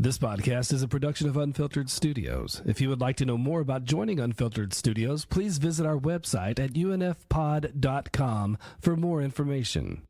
This podcast is a production of Unfiltered Studios. If you would like to know more about joining Unfiltered Studios, please visit our website at unfpod.com for more information.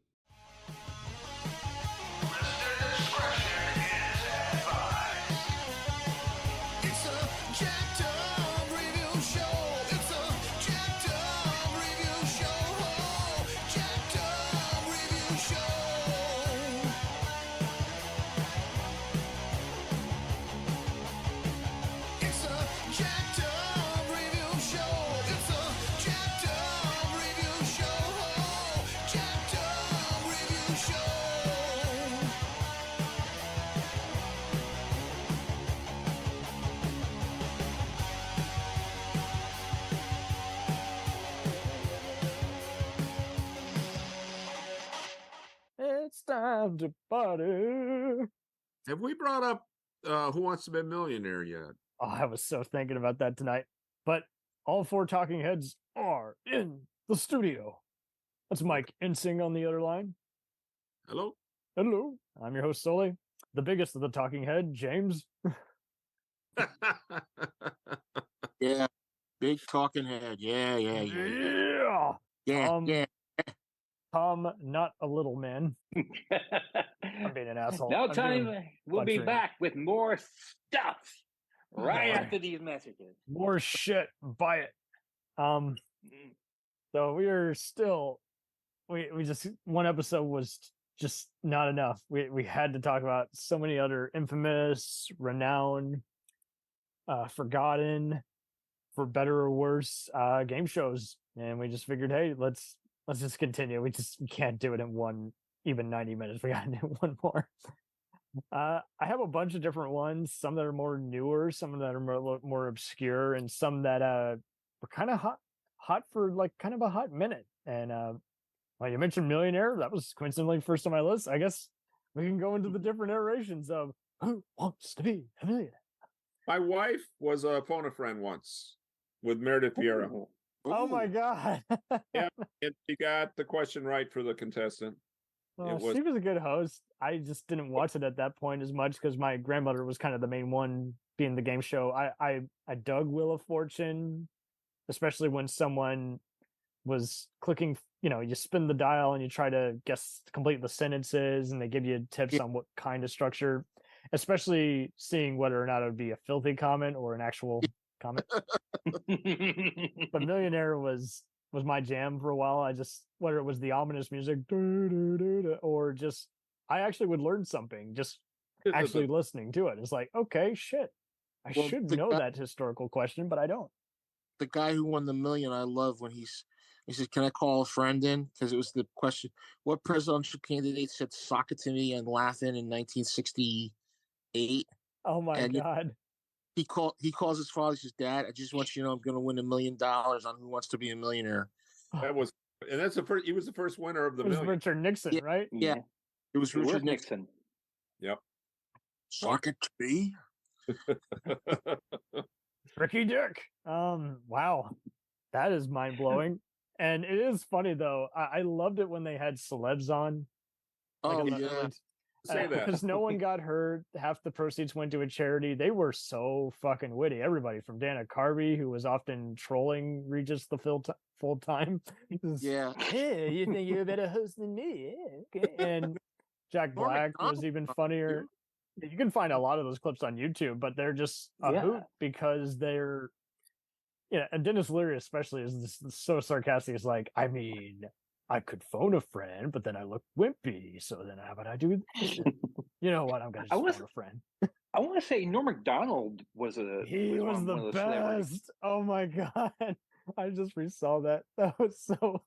It's time to party. Have we brought up Who Wants to Be a Millionaire yet? Oh, I was so thinking about that tonight. But all four talking heads are in the studio. That's Mike Ensing on the other line. Hello? Hello. I'm your host, Sully. The biggest of the talking head, James. Yeah, big talking head. Yeah. Tom, not a little man. I'm being an asshole. No, Tony, we'll be back with more stuff right after these messages. More shit. Buy it. So we are still, we just, one episode was just not enough. We had to talk about so many other infamous, renowned, forgotten, for better or worse, game shows. And we just figured, hey, let's just continue. We can't do it in even 90 minutes. We gotta do one more. I have a bunch of different ones, some that are more newer, some that are more obscure, and some that were kind of hot for like kind of a hot minute. And well, you mentioned Millionaire. That was coincidentally first on my list. I guess we can go into the different iterations of Who Wants to Be a Millionaire. My wife was a phone a friend once with Meredith Vieira. Oh my God. Yeah, and she got the question right for the contestant. She was a good host. I just didn't watch it at that point as much because my grandmother was kind of the main one being the game show. I dug Wheel of Fortune, especially when someone was clicking, you spin the dial and you try to complete the sentences and they give you tips on what kind of structure, especially seeing whether or not it would be a filthy comment or an actual comment. But Millionaire was my jam for a while. Whether it was the ominous music or just I actually would learn something just actually listening to it. It's like, okay, shit, I should know that historical question, but I don't. The guy who won the million, I love when he said, "Can I call a friend in?" Because it was the question, what presidential candidate said "sock it to me" and laughing in 1968? Oh my God. He calls his father. He says, "Dad, I just want you to know I'm going to win $1 million on Who Wants to Be a Millionaire." He was the first winner of the million. Richard Nixon, right? Yeah. It was Richard Nixon. Yep. Sock it to me. Ricky Dick. Wow. That is mind blowing. And it is funny though. I loved it when they had celebs on. Say that. Because no one got hurt. Half the proceeds went to a charity. They were so fucking witty. Everybody from Dana Carvey, who was often trolling Regis the full time. Yeah. Hey, you think you're a better host than me? Okay. And Jack Black was even funnier. You can find a lot of those clips on YouTube, but they're just a hoot because they're, and Dennis Leary especially is so sarcastic. It's like, I mean, I could phone a friend, but then I look wimpy. So then how about I do this? You know what? I'm going to phone a friend. I want to say Norm Macdonald was the best. Oh my God. I just resaw that. That was so...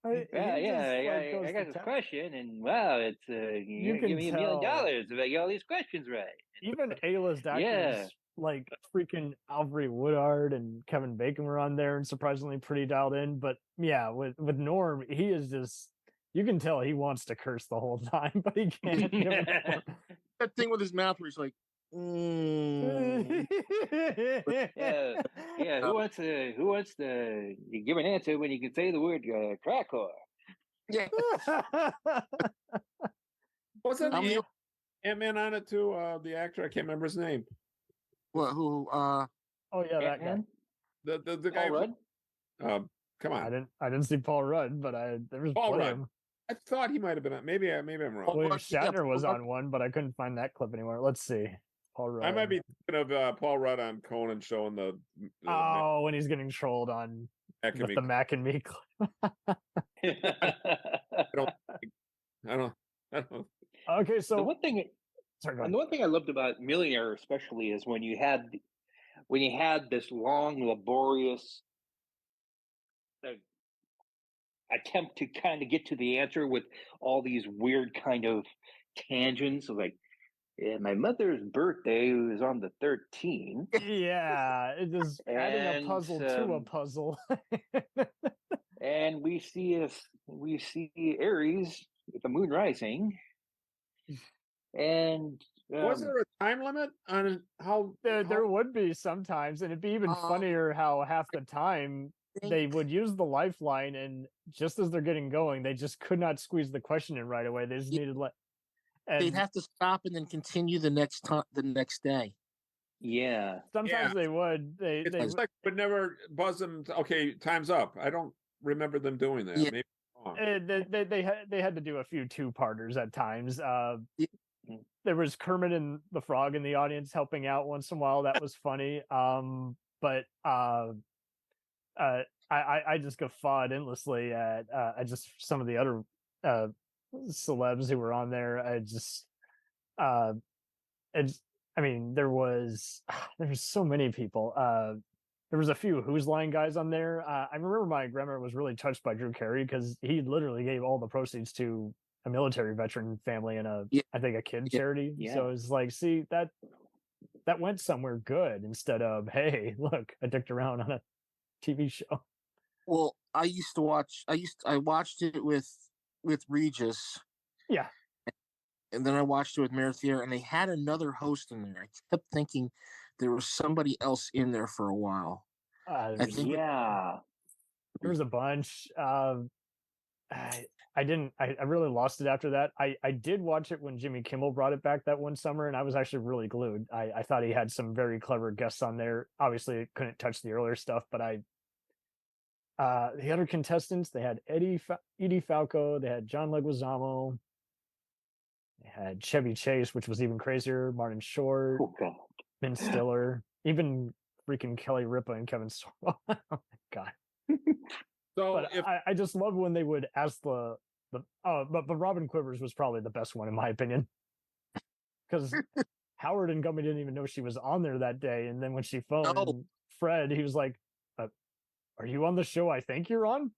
I got this question, and wow, it's you give me $1 million if I get all these questions right. Even A-list actors like freaking Alfred Woodard and Kevin Bacon were on there, and surprisingly pretty dialed in. But yeah, with Norm, he is just, you can tell he wants to curse the whole time, but he can't. That thing with his mouth where he's like, Yeah. Who wants to give an answer when you can say the word crack whore? Yeah. Wasn't Ant-Man on it too. The actor, I can't remember his name. What? Who? Oh yeah, that guy. The guy. Paul Rudd? Come on. I didn't see Paul Rudd, but there was Paul plenty Rudd. of them. I thought he might have been on. Maybe I'm wrong. Paul William Rudd, yeah, Shatner was Paul Rudd. on one, but I couldn't find that clip anywhere. Let's see. Paul Rudd. I might be thinking of Paul Rudd on Conan showing the when he's getting trolled on Mac and with Me. the Mac and Me clip. I don't. Okay, so the one thing I loved about Millionaire especially is when you had this long, laborious attempt to kind of get to the answer with all these weird kind of tangents, like, yeah, my mother's birthday was on the 13th. Yeah, it is adding a puzzle to a puzzle. And we see Aries with the moon rising. And was there a time limit on how there would be sometimes, and it'd be even funnier how half the time they would use the lifeline, and just as they're getting going, they just could not squeeze the question in right away. They just needed they'd have to stop and then continue the next day. Yeah. Sometimes they would. It's like would never buzz them. Okay, time's up. I don't remember them doing that. Yeah. Maybe they had to do a few two-parters at times. There was Kermit and the Frog in the audience helping out once in a while. That was funny. But I just guffawed endlessly at just some of the other celebs who were on there. I mean, there was so many people. There was a few Who's Line guys on there. I remember my grandma was really touched by Drew Carey because he literally gave all the proceeds to a military veteran family and I think a kid charity. Yeah. So it's like, see, that went somewhere good instead of, hey, look, I dicked around on a TV show. Well, I watched it with Regis. Yeah. And then I watched it with Merithier, and they had another host in there. I kept thinking there was somebody else in there for a while. There was a bunch. I really lost it after that. I did watch it when Jimmy Kimmel brought it back that one summer, and I was actually really glued. I thought he had some very clever guests on there. Obviously, it couldn't touch the earlier stuff, but the other contestants, they had Edie Falco, they had John Leguizamo, they had Chevy Chase, which was even crazier, Martin Short, Ben Stiller, even freaking Kelly Ripa and Kevin Sorbo. Oh my God. So but I just love when they would ask but Robin Quivers was probably the best one in my opinion, because Howard and Gummy didn't even know she was on there that day, and then when she phoned Fred, he was like, "Are you on the show I think you're on?"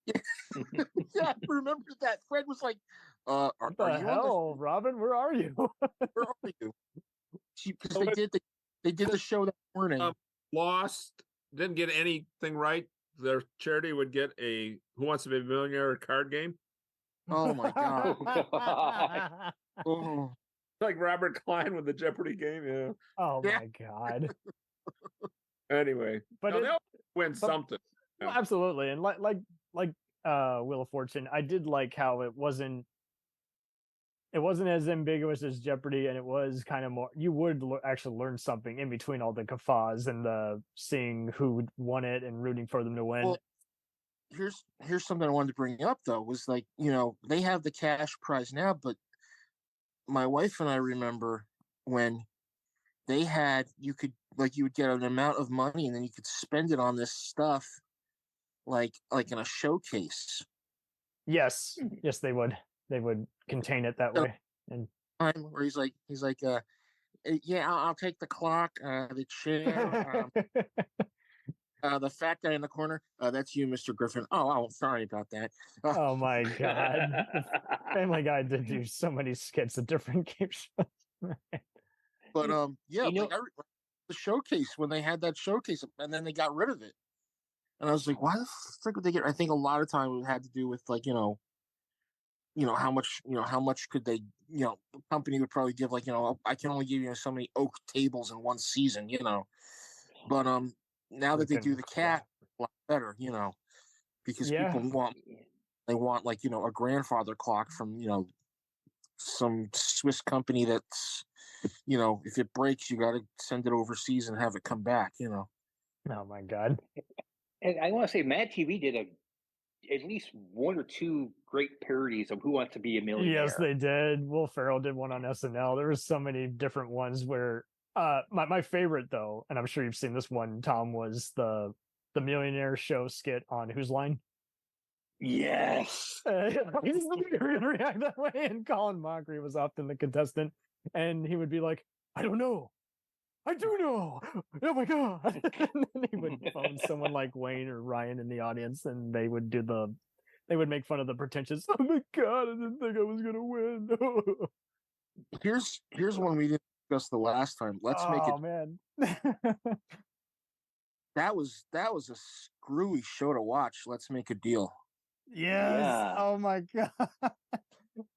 Yeah, I remember that. Fred was like, "What the hell, Robin? Where are you? Where are you?" Because they did the show that morning. Lost, didn't get anything right. Their charity would get a Who Wants to Be a Millionaire card game. Oh my God! Oh. Like Robert Klein with the Jeopardy game. Yeah. Oh my God. Anyway, but they'll win something. Yeah. Absolutely, and like Wheel of Fortune, I did like how it wasn't as ambiguous as Jeopardy, and it was kind of more, you would actually learn something in between all the guffaws and the seeing who won it and rooting for them to win. Well, here's something I wanted to bring up though, was like, they have the cash prize now, but my wife and I remember when they had, you would get an amount of money and then you could spend it on this stuff like in a showcase. Yes, they would contain it that way. And where he's like, yeah, I'll take the clock, the chair, the fat guy in the corner. That's you, Mr. Griffin. Oh, sorry about that. Oh my God, Family Guy did do so many skits at different game shows. But the showcase, when they had that showcase, and then they got rid of it, and I was like, why the frick would they get? I think a lot of time it had to do with like how much could they, the company would probably give, like, I can only give you so many oak tables in one season, but now that they do the cat a lot better, because people want like, a grandfather clock from some Swiss company that's, if it breaks, you got to send it overseas and have it come back. Oh my God. And I want to say Mad TV did at least one or two great parodies of Who Wants to Be a Millionaire. Yes, they did. Will Ferrell did one on SNL. There was so many different ones where my favorite though, and I'm sure you've seen this one, Tom, was the Millionaire Show skit on Whose Line? Yes. He's going to react that way, and Colin Mockery was often the contestant, and he would be like, I don't know. I do know. Oh my God. And then he would phone someone like Wayne or Ryan in the audience, and they would make fun of the pretentious, oh my God, I didn't think I was going to win. Here's one we didn't discuss the last time. Let's make it. Oh man. That was a screwy show to watch. Let's make a deal. Yes. Yeah. Oh my God.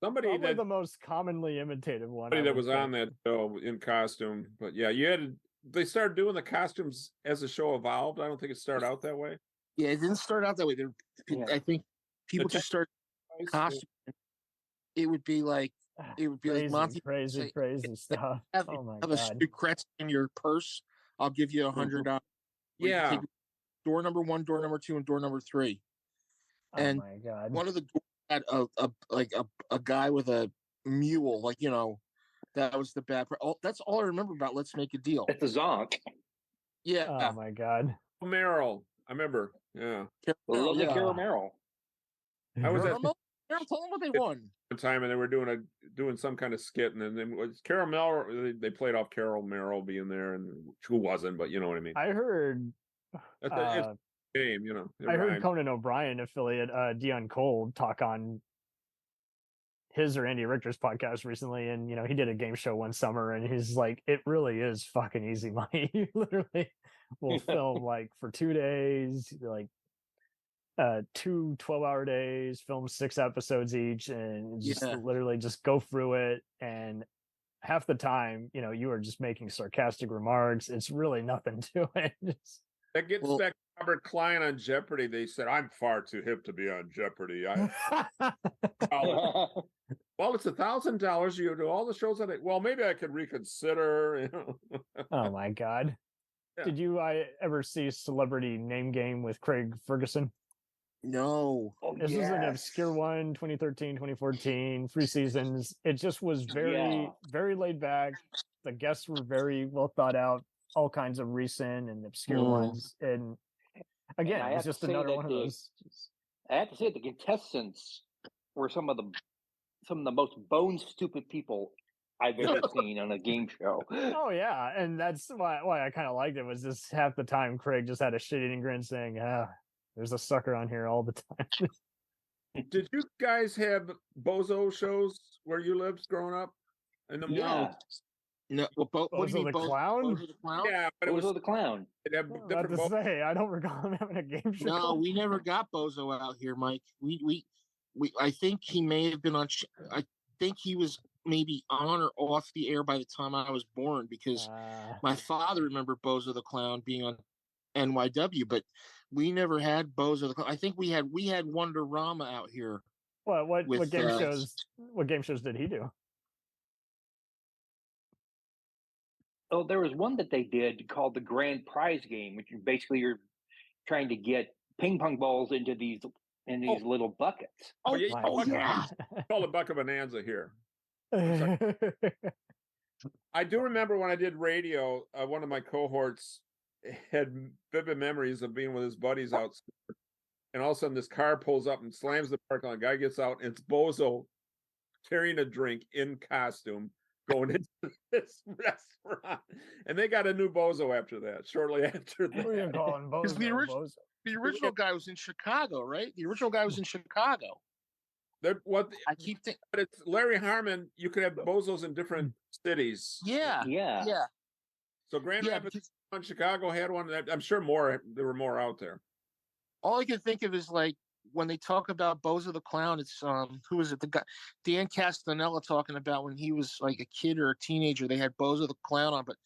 Somebody Probably that the most commonly imitated one. somebody that was on that show in costume, but yeah, they started doing the costumes as the show evolved. I don't think it started out that way. Yeah, it didn't start out that way. I think people just started costume. It would be like crazy, Monty crazy stuff. Oh my have God. a Kretz in your purse. I'll give you $100. Yeah. Door number 1, door number 2, and door number 3. Oh my God. One of the doors had a guy with a mule, that was the bad part. That's all I remember about Let's Make a Deal. At the Zonk. Yeah. Oh my God. Merrill, I remember. Yeah. Lovely Carol Merrill. I was at Tell them what they won. one time, and they were doing some kind of skit, and then it was Carol Merrill. They played off Carol Merrill being there, and who wasn't, but you know what I mean. I heard It's a game, I heard Conan O'Brien affiliate Dion Cole talk on his or Andy Richter's podcast recently, and he did a game show one summer, and he's like, it really is fucking easy money. You literally will film like for 2 days, like 2 12-hour days, film 6 episodes each, and just literally just go through it, and half the time you are just making sarcastic remarks. It's really nothing to it. That gets back to Robert Klein on Jeopardy. They said, I'm far too hip to be on Jeopardy. Well, it's $1,000. You do all the shows on it. Well, maybe I could reconsider. Oh my God. Yeah. Did you ever see Celebrity Name Game with Craig Ferguson? No. This is an obscure one, 2013, 2014, 3 seasons. It just was very, very laid back. The guests were very well thought out, all kinds of recent and obscure ones. And again, it's just another one of those. I have to say the contestants were some of the most bone stupid people I've ever seen on a game show. Oh yeah, and that's why I kind of liked it. Was just half the time Craig just had a shit-eating grin, saying, "There's a sucker on here all the time." Did you guys have bozo shows where you lived growing up? In the No. What do you mean, Clown? Bozo the Clown? Yeah, but Bozo the Clown. It had About to say, I don't recall him having a game show. No, we never got Bozo out here, Mike. We I think he may have been on. I think he was maybe on or off the air by the time I was born, because my father remembered Bozo the Clown being on NYW, but we never had Bozo the Clown. I think we had Wonderama out here. What game shows? What game shows did he do? Oh, there was one that they did called the Grand Prize Game, which basically you're trying to get ping pong balls into these little buckets. Yeah. Call it Bucket Bonanza here. I do remember when I did radio, one of my cohorts had vivid memories of being with his buddies out, and all of a sudden this car pulls up and slams the parking lot. Guy gets out, and it's Bozo carrying a drink in costume going into this restaurant, and they got a new Bozo after that. Shortly after that, We're calling Bozo. The original guy was in Chicago, right? The original guy was in Chicago. I keep thinking, but it's Larry Harmon. You could have Bozos in different cities. Yeah. So Grand Rapids, Chicago had one. I'm sure there were more out there. All I can think of is like when they talk about Bozo the Clown. It's who is it? The guy Dan Castanella talking about when he was like a kid or a teenager. They had Bozo the Clown on, but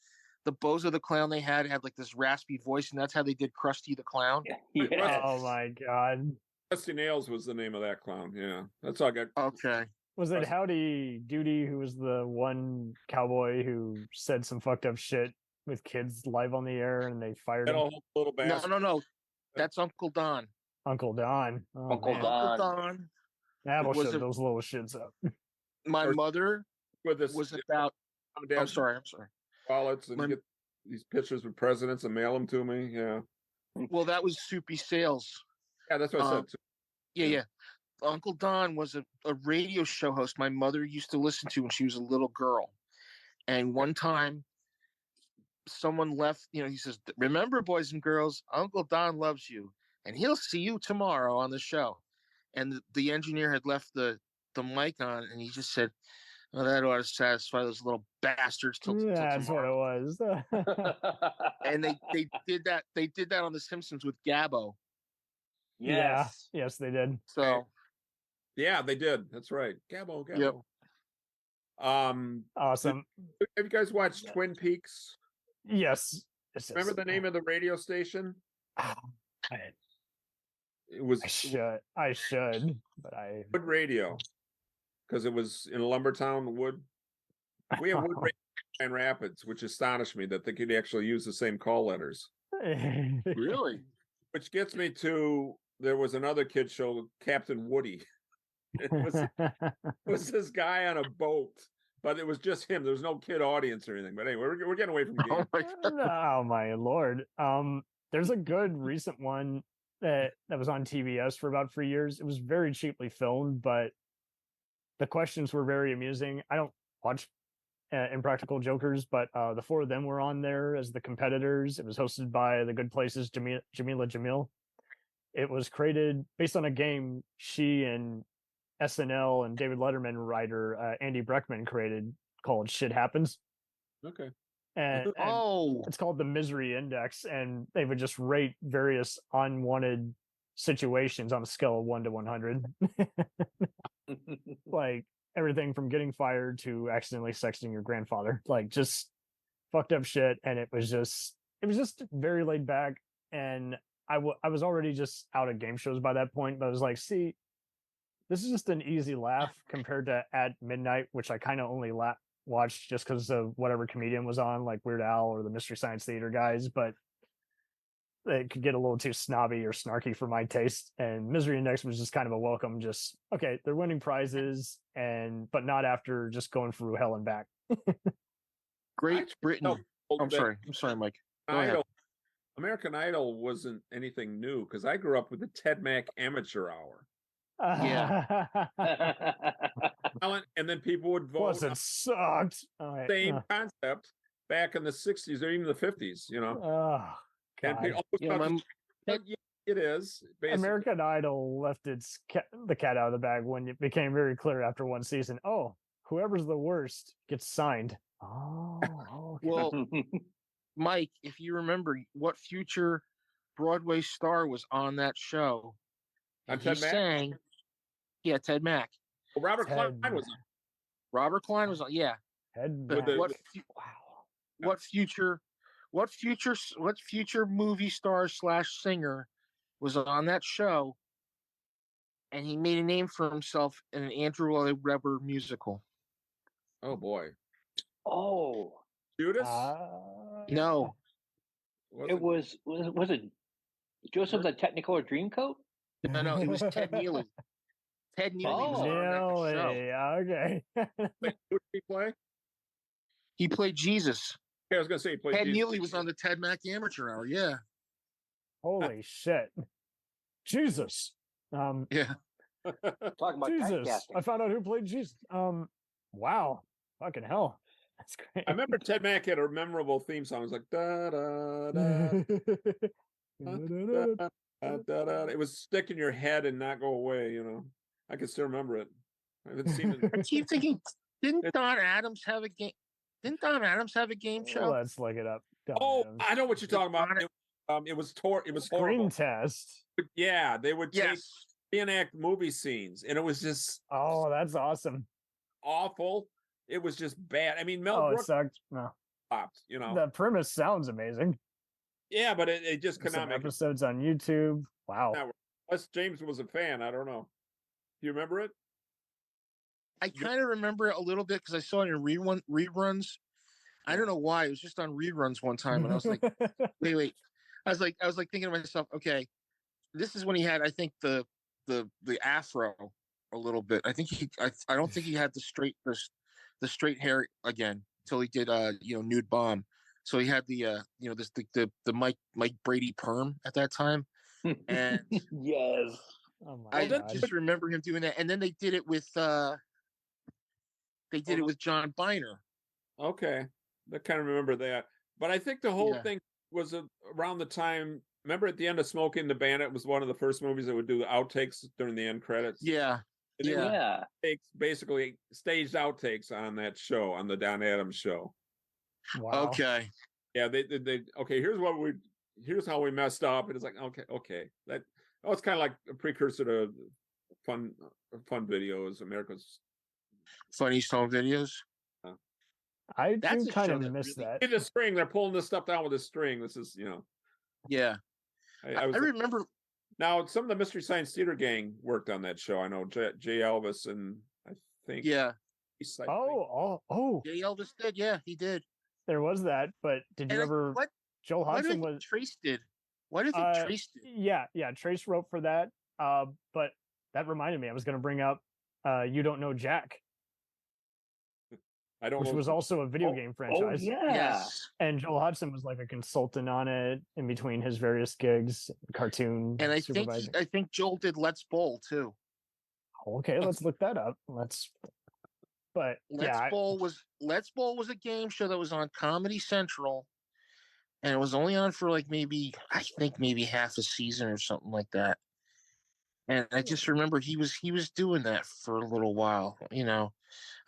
the Bozo the Clown they had like this raspy voice, and that's how they did Krusty the Clown. Yes. Oh my God. Rusty Nails was the name of that clown. Yeah, that's all I got. Okay. Was it Howdy Doody who was the one cowboy who said some fucked up shit with kids live on the air and they fired him? Little bastard. No. That's Uncle Don. Uncle Don. Oh, Uncle man. Don. Uncle Don. That'll Was shut it- those little shits up. My Or- mother With this, was about. I'm sorry. wallets and My- get these pictures with presidents and mail them to me. Yeah, Well, that was Soupy Sales. that's what I said. Too. Yeah. Uncle Don was a radio show host my mother used to listen to when she was a little girl. And one time, someone left, he says, "Remember, boys and girls, Uncle Don loves you, and he'll see you tomorrow on the show." And the engineer had left the mic on, and he just said, "Oh, that ought to satisfy those little bastards till That's what it tomorrow." was. And they did that. They did that on The Simpsons with Gabbo. Yes. Yeah. Yes, they did. So Yeah, they did. That's right. Gabbo. Yep. Awesome. Have you guys watched Twin Peaks? Yes. Remember the name of the radio station? I It was should, but I Wood Radio, because it was in Lumbertown, Wood. We have Wood Radio in Grand Rapids, which astonished me that they could actually use the same call letters. really, Which gets me to, there was another kid show, Captain Woody. It was this guy on a boat, but it was just him. There was no kid audience or anything. But anyway, we're getting away from the game. Oh my lord. There's a good recent one that was on TBS for about 3 years. It was very cheaply filmed, but the questions were very amusing. I don't watch Impractical Jokers, but the four of them were on there as the competitors. It was hosted by the Good Places Jamila Jamil. It was created based on a game she and SNL and David Letterman writer Andy Breckman created called Shit Happens. Okay. And it's called the Misery Index, and they would just rate various unwanted situations on a scale of 1 to 100. Like everything from getting fired to accidentally sexting your grandfather, like just fucked up shit. And it was just very laid back. And I was already just out of game shows by that point, but I was like, see, this is just an easy laugh compared to At Midnight, which I kind of only watched just because of whatever comedian was on, like Weird Al or the Mystery Science Theater guys, but it could get a little too snobby or snarky for my taste. And Misery Index was just kind of a welcome, just, okay, they're winning prizes, but not after just going through hell and back. Great Britain. I'm sorry, Mike. Go ahead. American Idol wasn't anything new because I grew up with the Ted Mack Amateur Hour. Yeah. And then people would vote. Plus, it sucked. Same concept back in the 60s or even the 50s, Oh, and God. it is. Basically. American Idol left the cat out of the bag when it became very clear after one season. Oh, whoever's the worst gets signed. Oh, okay. Well, Mike, if you remember, what future Broadway star was on that show? And Ted Mack? Sang, yeah, Ted Mack. Well, Robert Klein was on. Robert Klein was on. Yeah. What future movie star / singer was on that show? And he made a name for himself in an Andrew Lloyd Webber musical. Oh boy. Oh, Judas? No. it was it Joseph the Technicolor Dreamcoat? No, it was Ted Neely. Ted Neely was on that show. Okay. Wait, who did he play? He played Jesus. Yeah, I was going to say he played Ted Jesus. Neely was on the Ted Mack Amateur Hour. Yeah. Holy shit. Jesus. Yeah. Talking about Jesus. typecasting. I found out who played Jesus. Wow. Fucking hell. That's great. I remember Ted Mack had a memorable theme song. It was like da da da da da. It was stick in your head and not go away. I can still remember it. I haven't seen it. I keep thinking, didn't Don Adams have a game? Didn't Don Adams have a game show? Let's look it up. I know what you're talking about. It was horrible. Screen Test. Yeah, they would reenact movie scenes, and it was just that's awesome. awful. It was just bad. I mean, Mel It Brooks sucked. No. stopped. The premise sounds amazing. Yeah, but it just could not make episodes on YouTube. Wow. Unless James was a fan, I don't know. Do you remember it? I kind of remember it a little bit because I saw it in reruns. I don't know why. It was just on reruns one time, and I was like, wait. I was like thinking to myself, okay, this is when he had, I think, the afro a little bit. I think I don't think he had the straight hair again until he did Nude Bomb. So he had the Mike Brady perm at that time, and Yes. Oh my I god. just remember him doing that. And then they did it with John Biner. Okay, I kind of remember that. But I think the whole thing was around the time. Remember at the end of Smokey and the Bandit was one of the first movies that would do the outtakes during the end credits. Yeah, Yeah. Basically staged outtakes on that show, on the Don Adams show. Wow. Okay. Yeah, they okay. Here's how we messed up. And it's like okay. It's kind of like a precursor to fun videos, America's Funny Stone Videos. I That's do a kind show of that miss really- that. in the string. They're pulling this stuff down with a string. This is Yeah. I I remember. Now some of the Mystery Science Theater gang worked on that show. I know Jay Elvis and I think Yeah. Oh, Jay Elvis did. Yeah, he did. there was that. But did you ever? Joel What Hodgson did was. Trace did? What did Trace did? Yeah. Trace wrote for that. But that reminded me. I was going to bring up. You Don't Know Jack, I don't which know. was also a video game franchise. Oh, yeah. Yes. And Joel Hodgson was like a consultant on it in between his various gigs, cartoon. And I supervising. think Joel did Let's Bowl too. Okay, let's look that up. But Let's Bowl was a game show that was on Comedy Central, and it was only on for like maybe half a season or something like that. And I just remember he was doing that for a little while.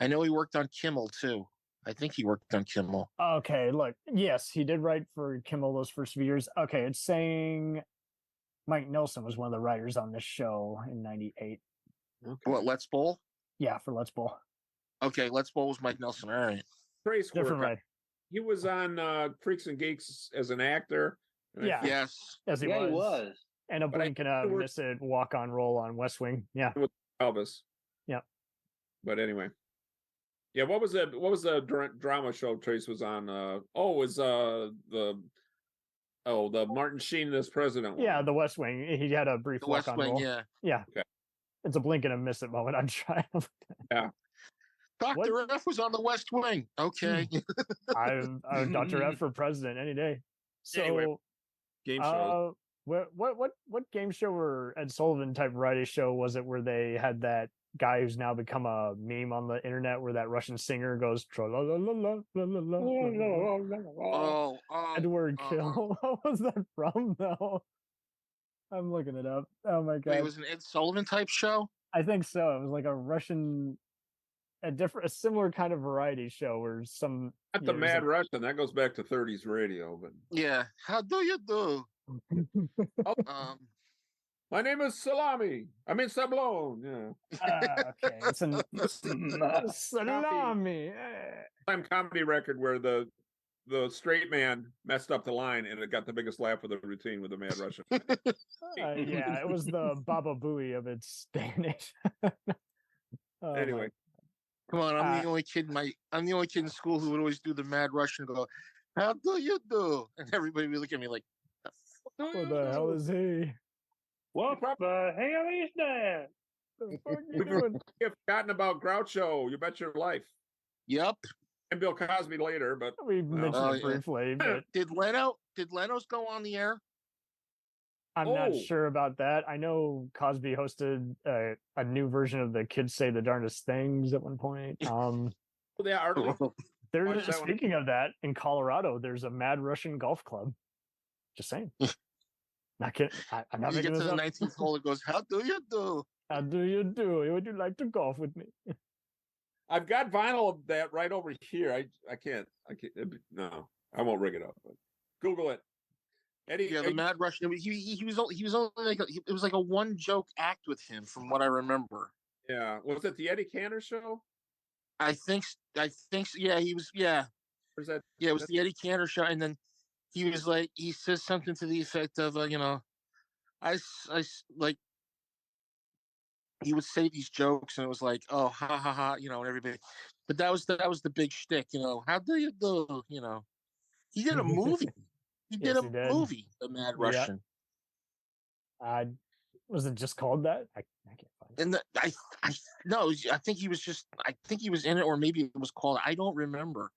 I know he worked on Kimmel too. I think he worked on Kimmel. Okay, look, yes, he did write for Kimmel those first few years. Okay, it's saying Mike Nelson was one of the writers on this show in '98. Okay. What, Let's Bowl? Yeah, for Let's Bowl. Okay, Let's Bowl was Mike Nelson. All right. Trace Different work. writer. He was on Freaks and Geeks as an actor. And Yeah. Yes. As he was. And a But I blink and a think miss it walk on roll on West Wing. Yeah. with Elvis. Yep. But anyway. Yeah, what was the drama show Trace was on? It was the Martin Sheen as president one. Yeah, the West Wing. He had a brief The walk West on Wing, roll. yeah. Yeah. Okay. It's a blink and a miss it moment. I'm trying. Dr. F was on the West Wing. Okay. I'm Dr. F for president any day. So Anyway, game shows. What game show or Ed Sullivan type variety show was it where they had that guy who's now become a meme on the internet where that Russian singer goes Edward Kill? What was that from though? I'm looking it up. Oh my god. It was an Ed Sullivan type show? I think so. It was like a similar kind of variety show where some Not the Mad Russian. That goes back to 30s radio. But Yeah. How do you do? my name is Salami. I mean Sablon. Yeah. okay. It's an salami. Time comedy record where the straight man messed up the line and it got the biggest laugh of the routine with the Mad Russian. Yeah, it was the Baba Booey of its day and age. Oh, Anyway. Come on, I'm the only kid in school who would always do the Mad Russian and go, how do you do? And everybody would look at me like, what the hell is he? What the hell is that? The fuck you doing? You've forgotten about Groucho. You bet your life. yep. And Bill Cosby later, but We mentioned it yeah. briefly, but Did Leno's go on the air? I'm not sure about that. I know Cosby hosted a new version of the Kids Say the Darndest Things at one point. they are. There's that one. speaking of that, in Colorado, there's a Mad Russian golf club. Just saying. Not kidding. I'm not You making get to this the up. 19th hole, it goes, how do you do? How do you do? Would you like to golf with me? I've got vinyl of that right over here. I can't. No, I won't rig it up. But Google it. Eddie, Yeah, the Mad Russian. He was only like it was like a one joke act with him, from what I remember. Yeah, was it the Eddie Cantor show? I think. Yeah, he was. Yeah, Or is that? yeah, it was the Eddie Cantor show, and then he was like, he says something to the effect of, I like he would say these jokes, and it was like, oh, ha ha ha, and everybody. But that was the big shtick, How do you do, He did a movie. He did Yes, a he did. movie, The Mad Yeah. Russian. Was it just called that? I can't find it. And no, I think he was in it, or maybe it was called. I don't remember,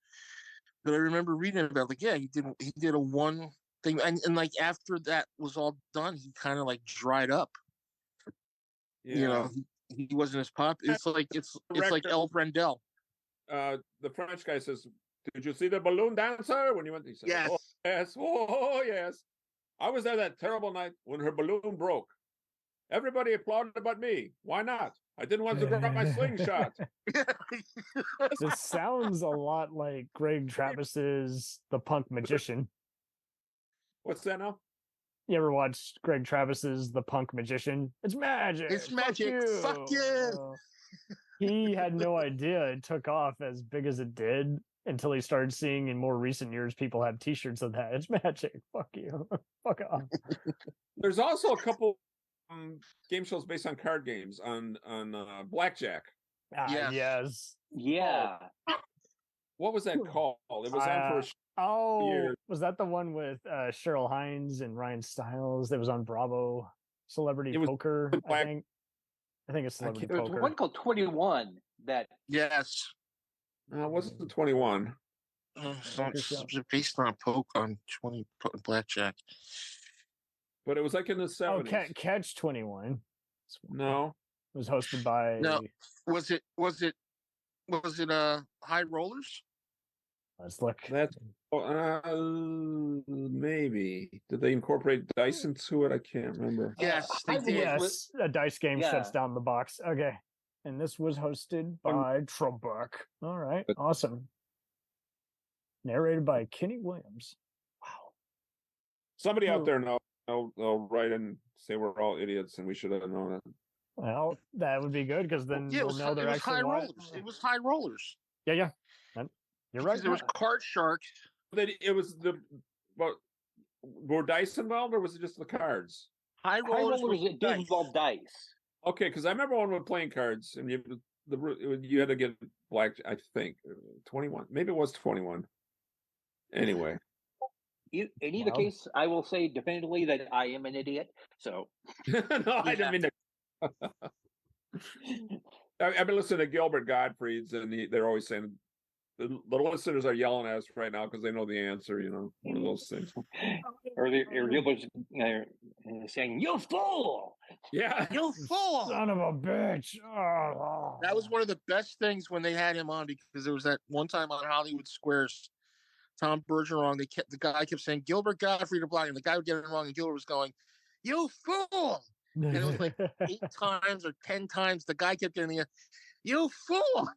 but I remember reading about he did a one thing, and like after that was all done, he kind of like dried up. Yeah. He wasn't as popular. It's like El Brendel. The French guy says, "Did you see the balloon dancer when you went?" He said, Yes. "Oh yes, oh yes. I was there that terrible night when her balloon broke. Everybody applauded but me. Why not? I didn't want to grab my slingshot." This sounds a lot like Greg Travis's The Punk Magician. What's that now? You ever watched Greg Travis's The Punk Magician? It's magic. It's magic. Fuck you. He had no idea it took off as big as it did until he started seeing in more recent years people have T-shirts of that. It's magic. Fuck you. Fuck off. There's also a couple game shows based on card games on blackjack. Yes. Yeah. What was that called? It was on for a years. Was that the one with Cheryl Hines and Ryan Stiles that was on Bravo? Celebrity Poker, I think. I think it's Celebrity There was Poker. one called 21 that. Yes. No, it wasn't the 21. So it's based on on 20 blackjack. But it was like in the 70s. Oh, Catch 21. No. It was hosted by. No. Was it High Rollers? Let's look. That's maybe. Did they incorporate dice into it? I can't remember. Yes, they did. Yes, a dice game shuts down the box. Okay. And this was hosted by Trebek. All right. Awesome. Narrated by Kenny Williams. Wow. Somebody out there they'll write and say we're all idiots and we should have known it. Well, that would be good because then we'll know they're actually High Rollers. It was High Rollers. Yeah. You're right. There was Card Sharks. It was were dice involved or was it just the cards? High Rollers it did involve dice. Okay, because I remember one with playing cards and you had to get black. I think 21. Maybe it was 21. Anyway. In either case, I will say definitively that I am an idiot. So no, I didn't mean to. I've been listening to Gilbert Gottfried's, and they're always saying the listeners are yelling at us right now because they know the answer. One of those things. Or Gilbert's saying, "You fool! Yeah, you fool! Son of a bitch!" Oh. That was one of the best things when they had him on because there was that one time on Hollywood Squares. Tom Bergeron, the guy kept saying Gilbert Gottfried block, and the guy would get it wrong, and Gilbert was going, "You fool!" And it was like 8 times or 10 times. The guy kept getting "You fool!"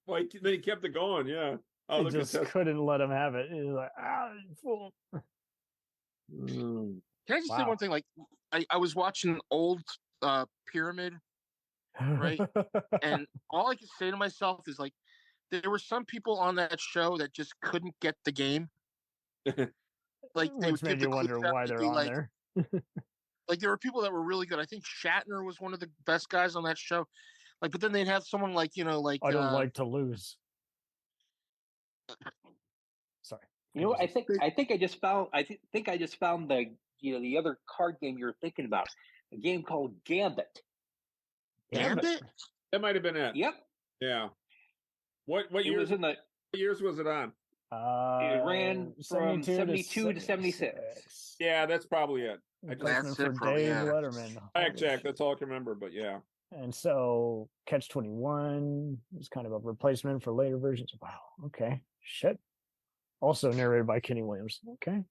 Well, then he kept it going. Yeah, he just couldn't let him have it. He was like, "You fool!" Can I just say one thing? Like, I was watching old Pyramid, right? And all I could say to myself is like, there were some people on that show that just couldn't get the game. Like, which made you wonder why they're on there. Like, there were people that were really good. I think Shatner was one of the best guys on that show. Like, but then they'd have someone like I don't like to lose. Sorry. I think I just found the the other card game you were thinking about, a game called Gambit. Gambit? That might have been it. Yep. Yeah. What years? What years was it on? It ran from 72 to 76. Yeah, that's probably it. That's for Dave Letterman. Jack. That's all I can remember. But yeah. And so Catch 21 was kind of a replacement for later versions. Wow. Okay. Shit. Also narrated by Kenny Williams. Okay.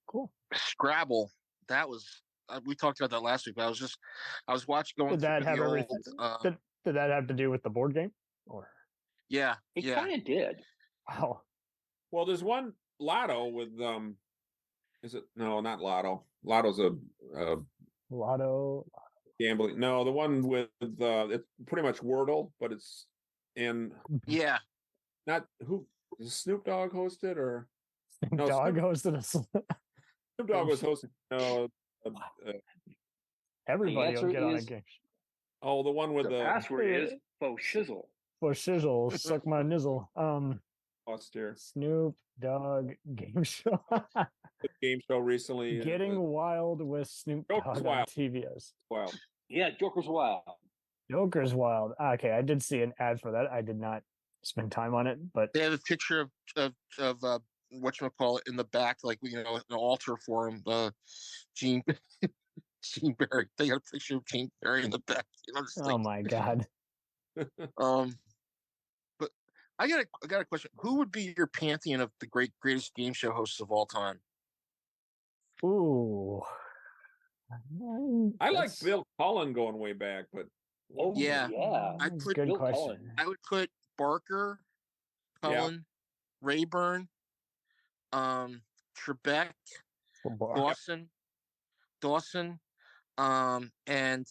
Cool. Scrabble. That was we talked about that last week. But I was watching going. Did that have everything? Did that have to do with the board game? Or yeah, it kind of did. Wow. Well, there's one Lotto with is it no, not Lotto. Lotto's a Lotto gambling. No, the one with it's pretty much Wordle, but it's in not who does Snoop Dogg hosted or no Dogg hosted a Snoop Dogg was hosting. No, everybody will get on a game. Oh, the one with The the password is faux shizzle. For shizzle, suck my nizzle. austere Snoop Dogg game show. game show recently. Getting Wild with Snoop Joker's Dogg on Wild. TVS. Wow. Yeah, Joker's Wild. Joker's Wild. Okay, I did see an ad for that. I did not spend time on it, but They have a picture of whatchamacallit in the back, like, you know, an altar for him. Gene Gene Barry. They got a picture of Gene Barry in the back. You know, just oh my god. But I got a question. Who would be your pantheon of the greatest game show hosts of all time? Ooh. I like That's- Bill Cullen going way back, but Oh, Yeah. yeah. I'd That's put a good Bill question. Cullen. I would put Barker, Yeah. Cullen, Rayburn, Trebek, Well, Dawson, and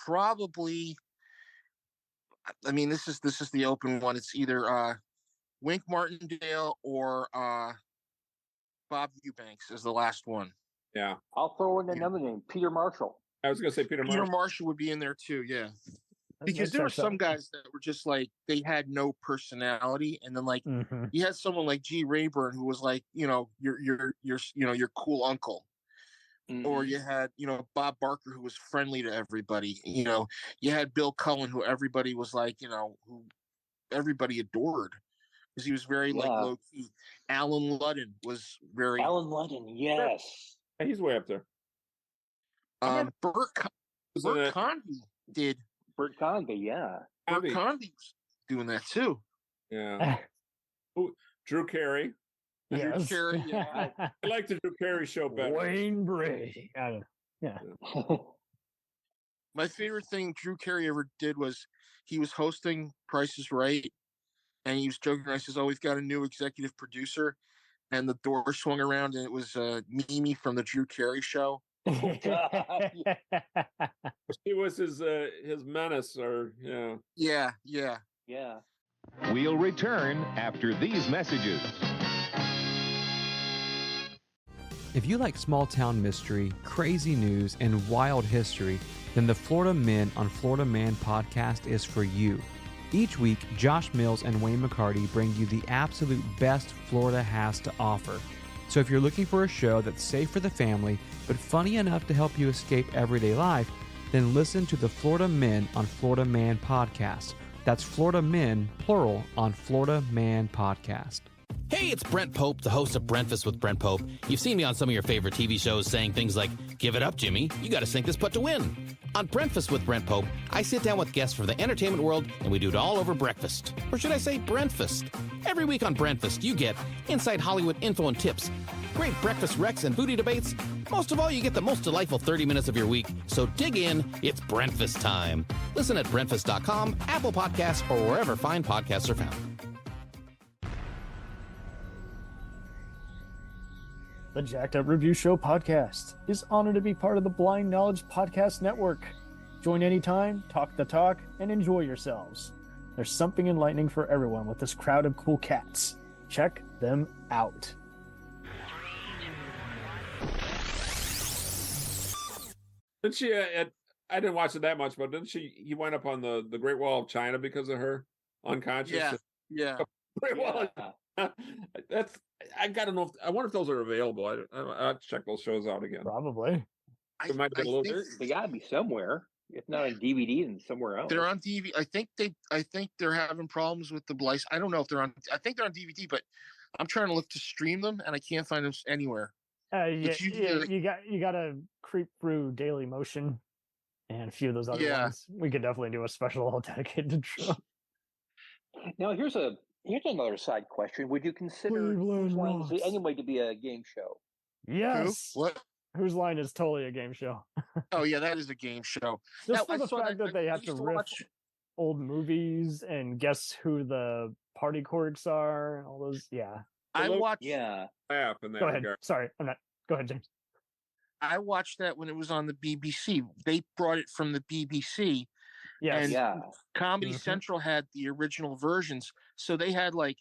probably, I mean, this is the open one. It's either Wink Martindale or Bob Eubanks is the last one. yeah. I'll throw in another name, Peter Marshall. I was gonna say Peter Peter Marshall. Marshall would be in there too, yeah. Because that there were checks out. some guys that were just like, they had no personality, and then like Mhm. you had someone like G. Rayburn who was like, you know, your cool uncle. Or Mhm. you had, you know, Bob Barker, who was friendly to everybody. You know, you had Bill Cullen, who everybody was like, you know, who everybody adored because he was very like Yeah. low key. Alan Ludden was very. Alan Ludden, yes. Yeah, he's way up there. Bert Who's in it? Convy did. Bert Convy, yeah. Bert Convy. Convy was doing that too. Yeah. Ooh, Drew Carey. Yes. Carey, yeah. I like the Drew Carey show better. Wayne Bray. I don't know. My favorite thing Drew Carey ever did was he was hosting Price is Right, and he was joking around. He says, "Oh, we've got a new executive producer," and the door swung around, and it was Mimi from the Drew Carey show. He was his menace, or yeah. Yeah, yeah. Yeah. We'll return after these messages. If you like small town mystery, crazy news, and wild history, then the Florida Men on Florida Man podcast is for you. Each week, Josh Mills and Wayne McCarty bring you the absolute best Florida has to offer. So if you're looking for a show that's safe for the family, but funny enough to help you escape everyday life, then listen to the Florida Men on Florida Man podcast. That's Florida Men, plural, on Florida Man podcast. Hey, it's Brent Pope, the host of Breakfast with Brent Pope. You've seen me on some of your favorite TV shows saying things like, "Give it up, Jimmy. You got to sink this putt to win." On Breakfast with Brent Pope, I sit down with guests from the entertainment world, and we do it all over breakfast. Or should I say Brentfast? Every week on Brentfast, you get inside Hollywood info and tips, great breakfast wrecks and booty debates. Most of all, you get the most delightful 30 minutes of your week. So dig in. It's Brentfast time. Listen at Brentfast.com, Apple Podcasts, or wherever fine podcasts are found. The Jacked Up Review Show podcast is honored to be part of the Blind Knowledge Podcast Network. Join anytime, talk the talk, and enjoy yourselves. There's something enlightening for everyone with this crowd of cool cats. Check them out. Didn't she? I didn't watch it that much, but didn't she? He went up on the Great Wall of China because of her unconscious. Yeah, yeah. Great Wall. Yeah. That's. I gotta know. I wonder if those are available. I'll have to check those shows out again. Probably. It might be a little think They got to be somewhere. If not on DVD, then somewhere else. they're on DVD. I think they're having problems with the license. I don't know if they're on. I think they're on DVD, but I'm trying to look to stream them, and I can't find them anywhere. It's usually You got to creep through Daily Motion and a few of those other Yeah. ones. We could definitely do a special dedicated show. Now, here's another side question. Would you consider Cleveland Whose Line Is It Rocks. Anyway to be a game show? Yes. What? Whose Line is totally a game show. Oh yeah, that is a game show. Just Now, for I the saw fact that they I have to used riff watch. old movies and guess who the party quirks are. All those. Yeah. I watched. Yeah. laugh in that Go ahead. regard. Sorry. I'm not. Go ahead, James. I watched that when it was on the BBC. They brought it from the BBC. Yes. And- Yeah. Comedy Mhm. Central had the original versions, so they had like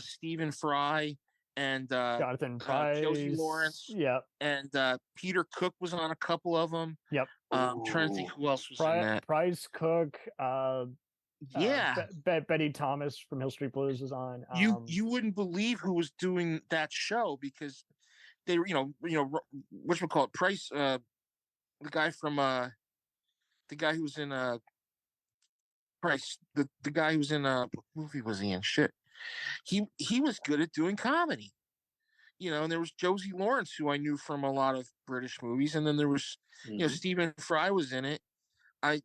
Stephen Fry and Jonathan Price. Josie Lawrence. Yep. and Peter Cook was on a couple of them. Yep. Trying to think who else was in that. Price Cook. Yeah, Betty Thomas from Hill Street Blues was on. you wouldn't believe who was doing that show because they were, whatchamacallit, Price, the guy from the guy who was in Price, the guy who was in what movie was he in? Shit, he was good at doing comedy. And there was Josie Lawrence, who I knew from a lot of British movies, and then there was, Stephen Fry was in it. I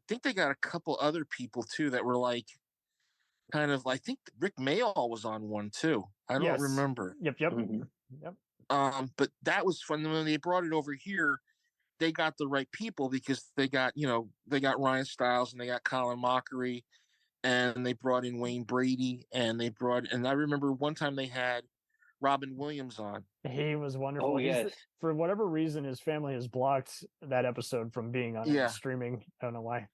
think they got a couple other people too that were like, kind of. I think Rick Mayall was on one too. I don't remember. Yep. But that was fun. When they brought it over here, they got the right people because they got Ryan Stiles and they got Colin Mockery, and they brought in Wayne Brady, and I remember one time they had Robin Williams on. He was wonderful. Oh, yes. For whatever reason, his family has blocked that episode from being on streaming. I don't know why.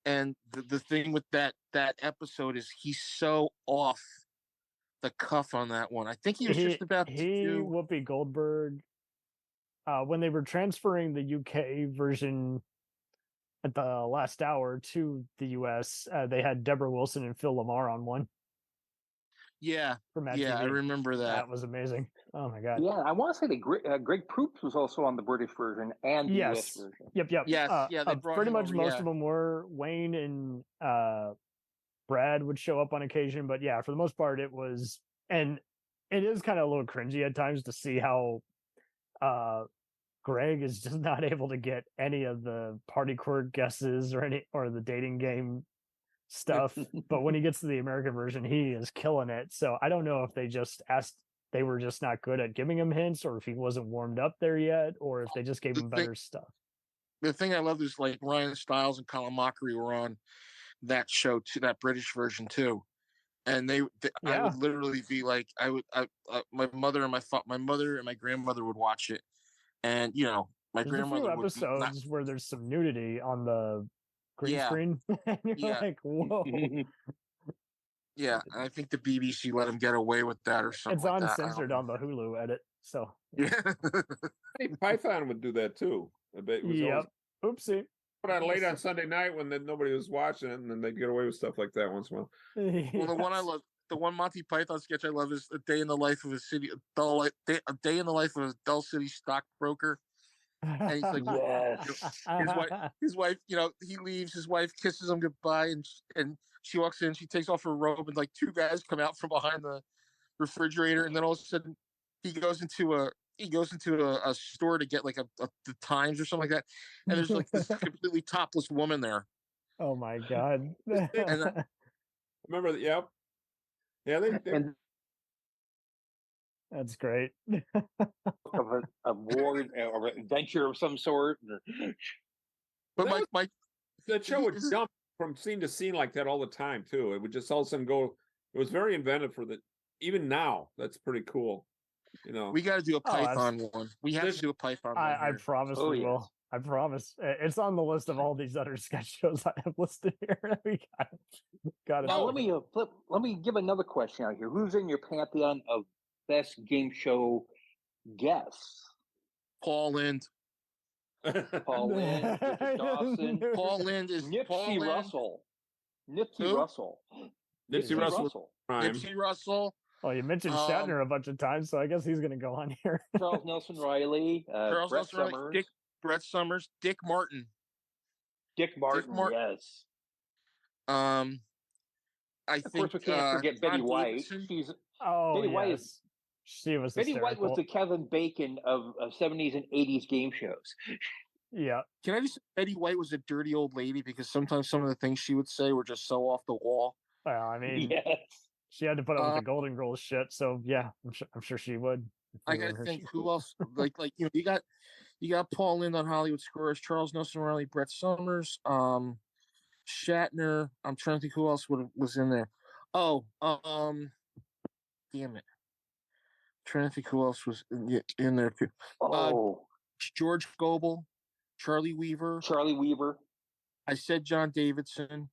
And the thing with that episode is he's so off the cuff on that one. I think he was just about to do Whoopi Goldberg. When they were transferring the UK version at the last hour to the US, they had Deborah Wilson and Phil Lamar on one. Yeah, from Mad yeah, TV. I remember that. That was amazing. Oh my god. Yeah, I want to say that Greg Proops was also on the British version and the US version. Yep. Yes, they brought pretty him much over, most of them were. Wayne and Brad would show up on occasion, but yeah, for the most part, it was, and it is kind of a little cringy at times to see how Greg is just not able to get any of the party court guesses or the dating game stuff. But when he gets to the American version, he is killing it. So I don't know if they were just not good at giving him hints, or if he wasn't warmed up there yet, or if they just gave him better stuff. The thing I love is like Ryan Stiles and Colin Mockery were on that show too, that British version too, and I would literally be like, my mother and my grandmother would watch it, and my there's grandmother a few episodes where there's some nudity on the green screen. And you're like, whoa. Yeah, I think the BBC let him get away with that or something. It's uncensored on the Hulu edit, so yeah. Hey, Python would do that too. I bet it was Oopsie. Put on late on Sunday night when nobody was watching it, and then they'd get away with stuff like that once in a while. Well, the one I love, the one Monty Python sketch I love is A Day in the Life of a Dull City Stockbroker. And he's like, his wife, he leaves, his wife kisses him goodbye, and she walks in, she takes off her robe, and like two guys come out from behind the refrigerator, and then all of a sudden he goes into a store to get like the Times or something like that, and there's like this completely topless woman there. Oh my god. And remember that? Yep. Yeah, they that's great. Of a war or an adventure of some sort. But that show would jump from scene to scene like that all the time too. It would just all of a sudden go. It was very inventive for the. Even now, that's pretty cool. We got to do a Python one. We have to do a Python one. I promise we will. I promise. It's on the list of all these other sketch shows I have listed here. We got it. Now let me give another question out here. Who's in your pantheon of best game show guests? Paul Lind. Paul Lind, Richard Dawson. Paul Lind is Nipsey Russell. Nipsey Russell. Nipsey Russell. Nipsey Russell. Oh, you mentioned Shatner a bunch of times, so I guess he's going to go on here. Charles Nelson Riley. Brett Summers. Brett Summers. Dick Martin. Dick Martin. Yes. I think. Of think. course, we can't forget Betty White. Betty White. She was Betty hysterical. White was the Kevin Bacon of 70s and 80s game shows. Yeah. Can I just say Betty White was a dirty old lady because sometimes some of the things she would say were just so off the wall. Well, I mean, she had to put up with the Golden Girls shit, so yeah, I'm sure she would. I gotta think who else like you got Paul Lind on Hollywood Squares, Charles Nelson Riley, Brett Summers, Shatner. I'm trying to think who else was in there. Oh, damn it. Trying to think who else was in there too. George Gobel, Charlie Weaver. I said John Davidson.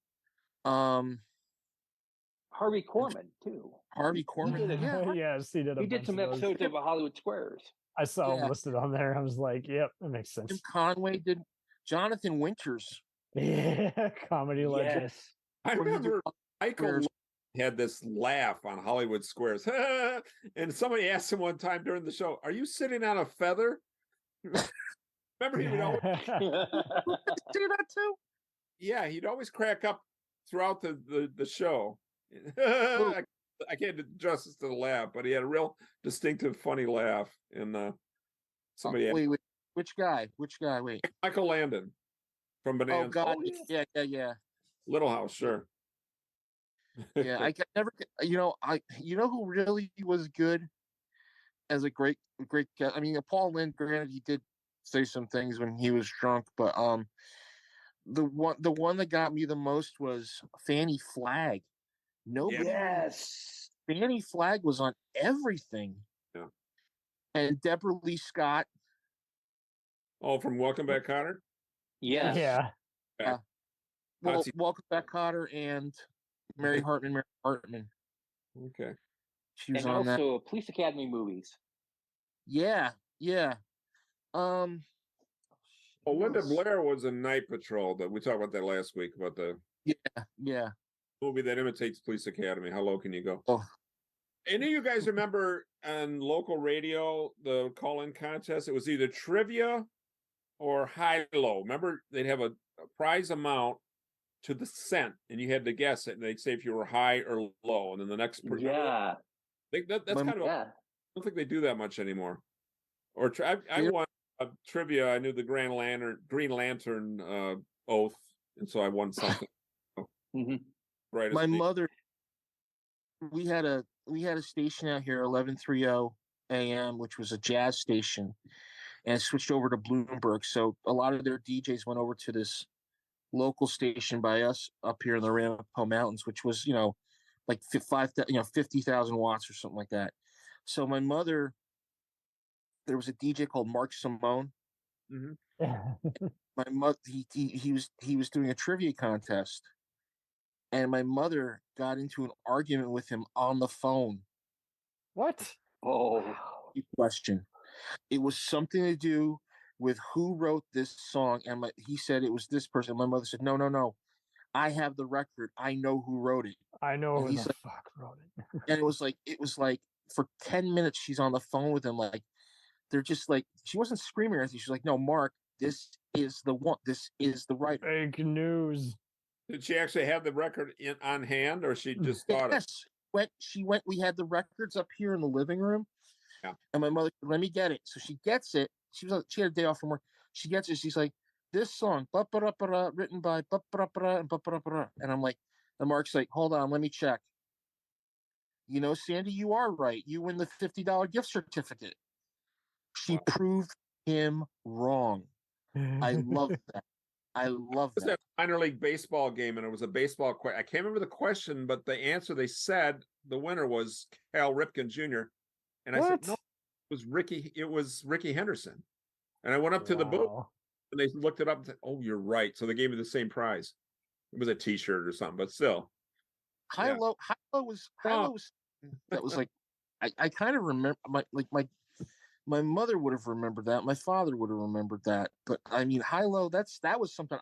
Harvey Korman too. Harvey Korman. Yes, he did. He did some episodes of Hollywood Squares. I saw him listed on there. I was like, "Yep, that makes sense." Jim Conway did Jonathan Winters. Yeah, comedy legend. Yes. I When he remember did- Michael had this laugh on Hollywood Squares. And somebody asked him one time during the show, "Are you sitting on a feather?" Remember he would always do that too. yeah, he'd always crack up throughout the show. I can't do justice to the laugh, but he had a real distinctive, funny laugh. And somebody Wait, which guy? Wait. Michael Landon from Bonanza. Oh God, yeah. yeah. Little House, sure. Yeah, I never. You know who really was good as a great guest. I mean, Paul Lynde. Granted, he did say some things when he was drunk, but the one that got me the most was Fanny Flagg. Nobody. Yes. Fanny Flagg was on everything. Yeah. And Deborah Lee Scott. Oh, from Welcome Back, Kotter? Yes. Yeah. Well, Welcome Back, Kotter, and Mary Hartman. Okay. She was and on also Police Academy movies. that. Yeah. Well, Linda Blair was in Night Patrol. We talked about that last week about the Yeah. movie that imitates Police Academy. How low can you go? Oh. Any of you guys remember on local radio the call-in contest? It was either trivia or high-low. Remember, they'd have a prize amount to the cent, and you had to guess it. And they'd say if you were high or low, and then the next person. Yeah. That's kind of. I don't think they do that much anymore. Or I won a trivia. I knew the Green Lantern oath, and so I won something. Right. My mother. We had a station out here, 1130 AM, which was a jazz station, and it switched over to Bloomberg. So a lot of their DJs went over to this local station by us up here in the Ramapo Mountains, which was, like 50,000 watts or something like that. So my mother, there was a DJ called Mark Simone. My mother, he was doing a trivia contest, and my mother got into an argument with him on the phone. What? Oh, Question. It was something to do with who wrote this song, and he said it was this person. My mother said, "No. I have the record. I know who wrote it. I know who the fuck wrote it." And it was like for 10 minutes she's on the phone with him, like they're just like, she wasn't screaming or anything. She's like, "No, Mark, this is the one. This is the writer." Fake news. Did she actually have the record on hand, or she just thought it? She went. We had the records up here in the living room. Yeah. And my mother said, "Let me get it." So she gets it. She had a day off from work. She gets it. She's like, "This song, written by and I'm like, and Mark's like, "Hold on, let me check." Sandy, you are right. You win the $50 gift certificate. She proved him wrong. I love that. I love that. It was a minor league baseball game, and it was a baseball question. I can't remember the question, but the answer they said the winner was Cal Ripken Jr. And I said, "No, it was Ricky Henderson." And I went up to the booth, and they looked it up and said, "Oh, you're right." So they gave me the same prize. It was a T-shirt or something, but still. High-low was that was like, I kind of remember my mother would have remembered that. My father would have remembered that. But I mean, high-low, that was something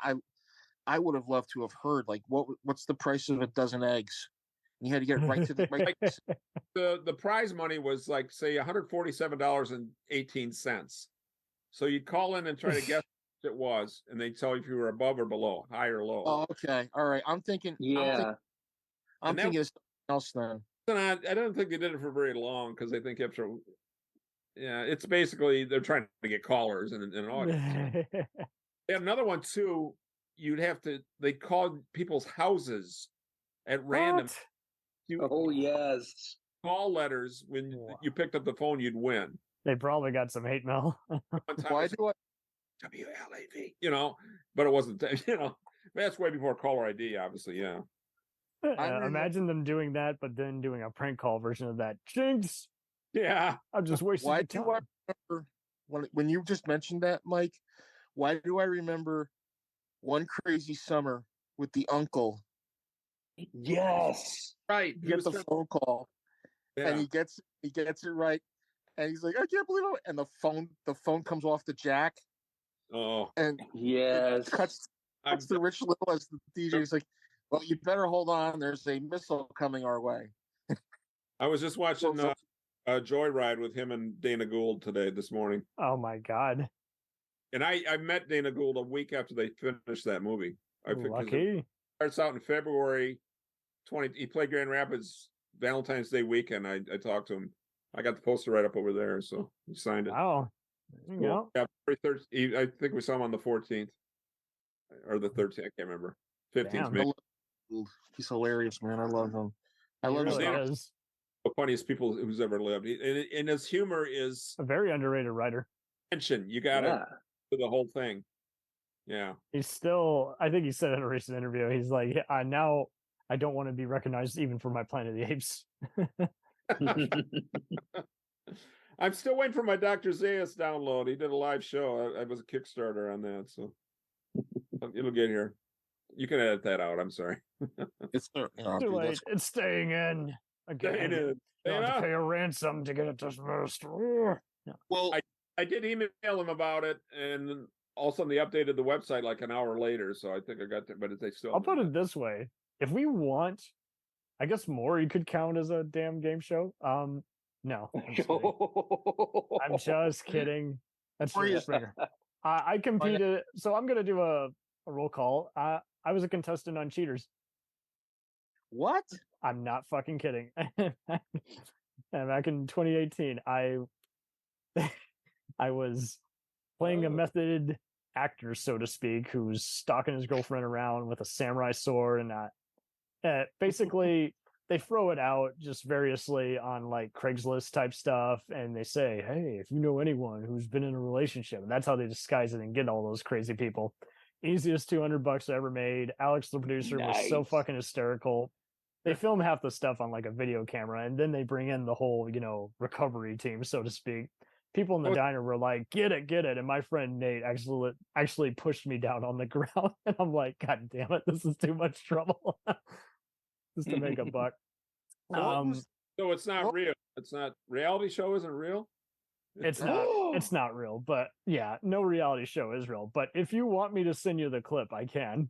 I would have loved to have heard. Like, what's the price of a dozen eggs? And you had to get it right to the right. The prize money was like, say, $147.18. So you'd call in and try to guess what it was, and they'd tell you if you were above or below, high or low. Oh, okay. All right. I'm thinking. Yeah. I'm thinking of something else then. I don't think they did it for very long, because they think after. Yeah, it's basically they're trying to get callers and an audience. They had another one too. They called people's houses at random. Oh yes. Call letters when you picked up the phone, you'd win. They probably got some hate mail. Why do I? WLAV, but it wasn't. That's way before caller ID, obviously. Yeah. Imagine them doing that, but then doing a prank call version of that. Jinx. Yeah. I'm just wasting Why time. do I remember when you just mentioned that, Mike? Why do I remember One Crazy Summer with the uncle? Yes. Right. He gets a phone call, and he gets it right, and he's like, "I can't believe it!" And the phone comes off the jack, Oh, And Yes. it cuts to Rich Little as the DJ. He's like, "Well, you better hold on. There's a missile coming our way." I was just watching Joyride with him and Dana Gould this morning. Oh my God. And I met Dana Gould a week after they finished that movie. Lucky. It starts out in February 20. He played Grand Rapids Valentine's Day weekend. I talked to him. I got the poster right up over there, so he signed it. Wow. There you go. Yeah, I think we saw him on the 14th or the 13th. I can't remember. 15th, maybe. He's hilarious, man. I love him. I He love really his is. The funniest people who's ever lived. And his humor is A very underrated writer. tension. You got to do the whole thing. Yeah. He's still, I think he said in a recent interview, he's like, now I don't want to be recognized even for my Planet of the Apes. I'm still waiting for my Dr. Zayas download. He did a live show. I was a Kickstarter on that, so it'll get here. You can edit that out. I'm sorry. It's too late. It's staying in again. You have to pay a ransom to get it dismissed. Well, I did email him about it, and also they updated the website like an hour later. So I think I got that, but they still. I'll put it this way: if we want, I guess more, you could count as a damn game show. No, I'm just kidding. That's just I competed, so I'm gonna do a roll call. I was a contestant on Cheaters. What? I'm not fucking kidding. And back in 2018, I was playing a method actor, so to speak, who's stalking his girlfriend around with a samurai sword, and basically they throw it out just variously on like Craigslist type stuff, and they say, "Hey, if you know anyone who's been in a relationship," and that's how they disguise it and get all those crazy people. Easiest $200 I ever made. Alex, the producer, was so fucking hysterical. They film half the stuff on like a video camera, and then they bring in the whole, recovery team, so to speak. People in the diner were like, "Get it, get it!" And my friend Nate actually pushed me down on the ground, and I'm like, "God damn it, this is too much trouble." Just to make a buck. So it's not real. It's not reality show. Isn't real. It's not real, but yeah, no reality show is real. But if you want me to send you the clip, I can.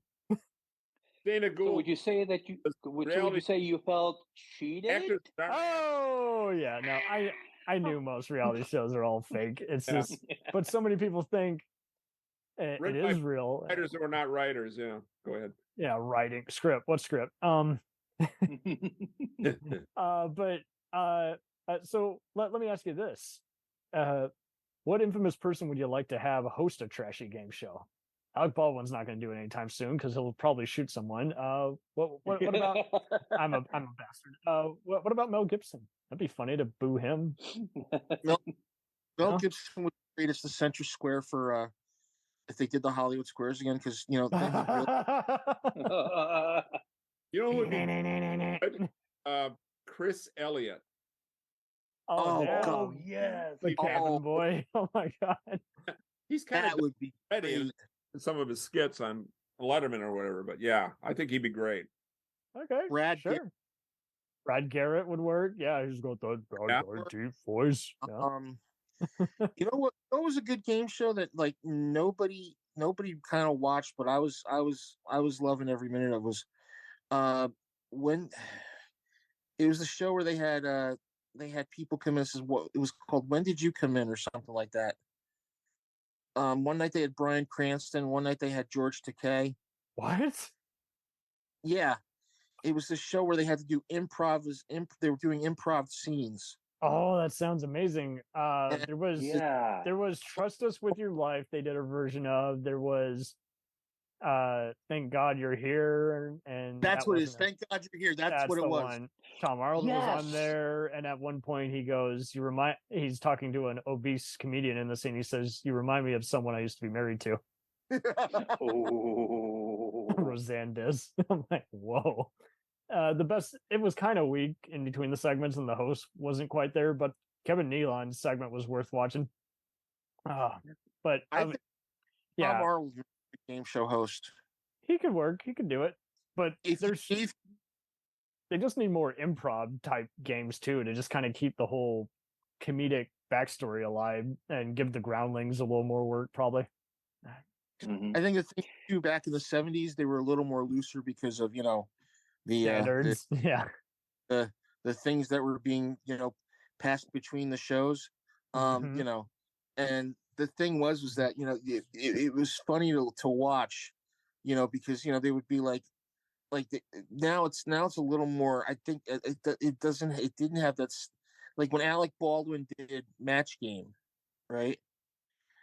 Dana Gould. So would you say that you felt cheated? Oh yeah, no, I knew most reality shows are all fake. It's just, but so many people think it is real. Writers who are not writers. Yeah, go ahead. Yeah, writing script. What script? So let me ask you this: what infamous person would you like to have host a trashy game show? Alec Baldwin's not going to do it anytime soon because he'll probably shoot someone. What about? I'm a bastard. What about Mel Gibson? That'd be funny to boo him. Mel Gibson would be great as the center square for if they did the Hollywood Squares again, because You know who would be good? Chris Elliott. Oh God. yes, the cabin boy. Oh my God, He's kind that of would be ready in some of his skits on Letterman or whatever. But yeah, I think he'd be great. Okay, Brad Garrett would work. Yeah, he's got the deep voice. Yeah. You know what? It was a good game show that like nobody kind of watched, but I was loving every minute of it. Was when it was the show where they had people come in. This is what it was called. When Did You Come In or something like that. One night they had Bryan Cranston. One night they had George Takei. What? Yeah, it was the show where they had to do improv. They were doing improv scenes. Oh, that sounds amazing. There was Trust Us With Your Life. They did a version of. There was Thank God You're Here, and that's what it is. Thank God You're Here. That's what it was. One. Tom Arnold was on there, and at one point he goes, he's talking to an obese comedian in the scene. He says, "You remind me of someone I used to be married to." Roseanne does. I'm like, whoa. It was kind of weak in between the segments, and the host wasn't quite there, but Kevin Nealon's segment was worth watching. But I think Tom Arnold, game show host, he could work. He could do it. But they just need more improv type games too, to just kind of keep the whole comedic backstory alive and give the groundlings a little more work, probably. Mhm. I think the thing too, back in the 70s, they were a little more looser because of the Standards. Yeah. the things that were being passed between the shows. Mhm. And the thing was that it was funny to watch, because they would be like now it's a little more. I think it didn't have that like when Alec Baldwin did Match Game, right?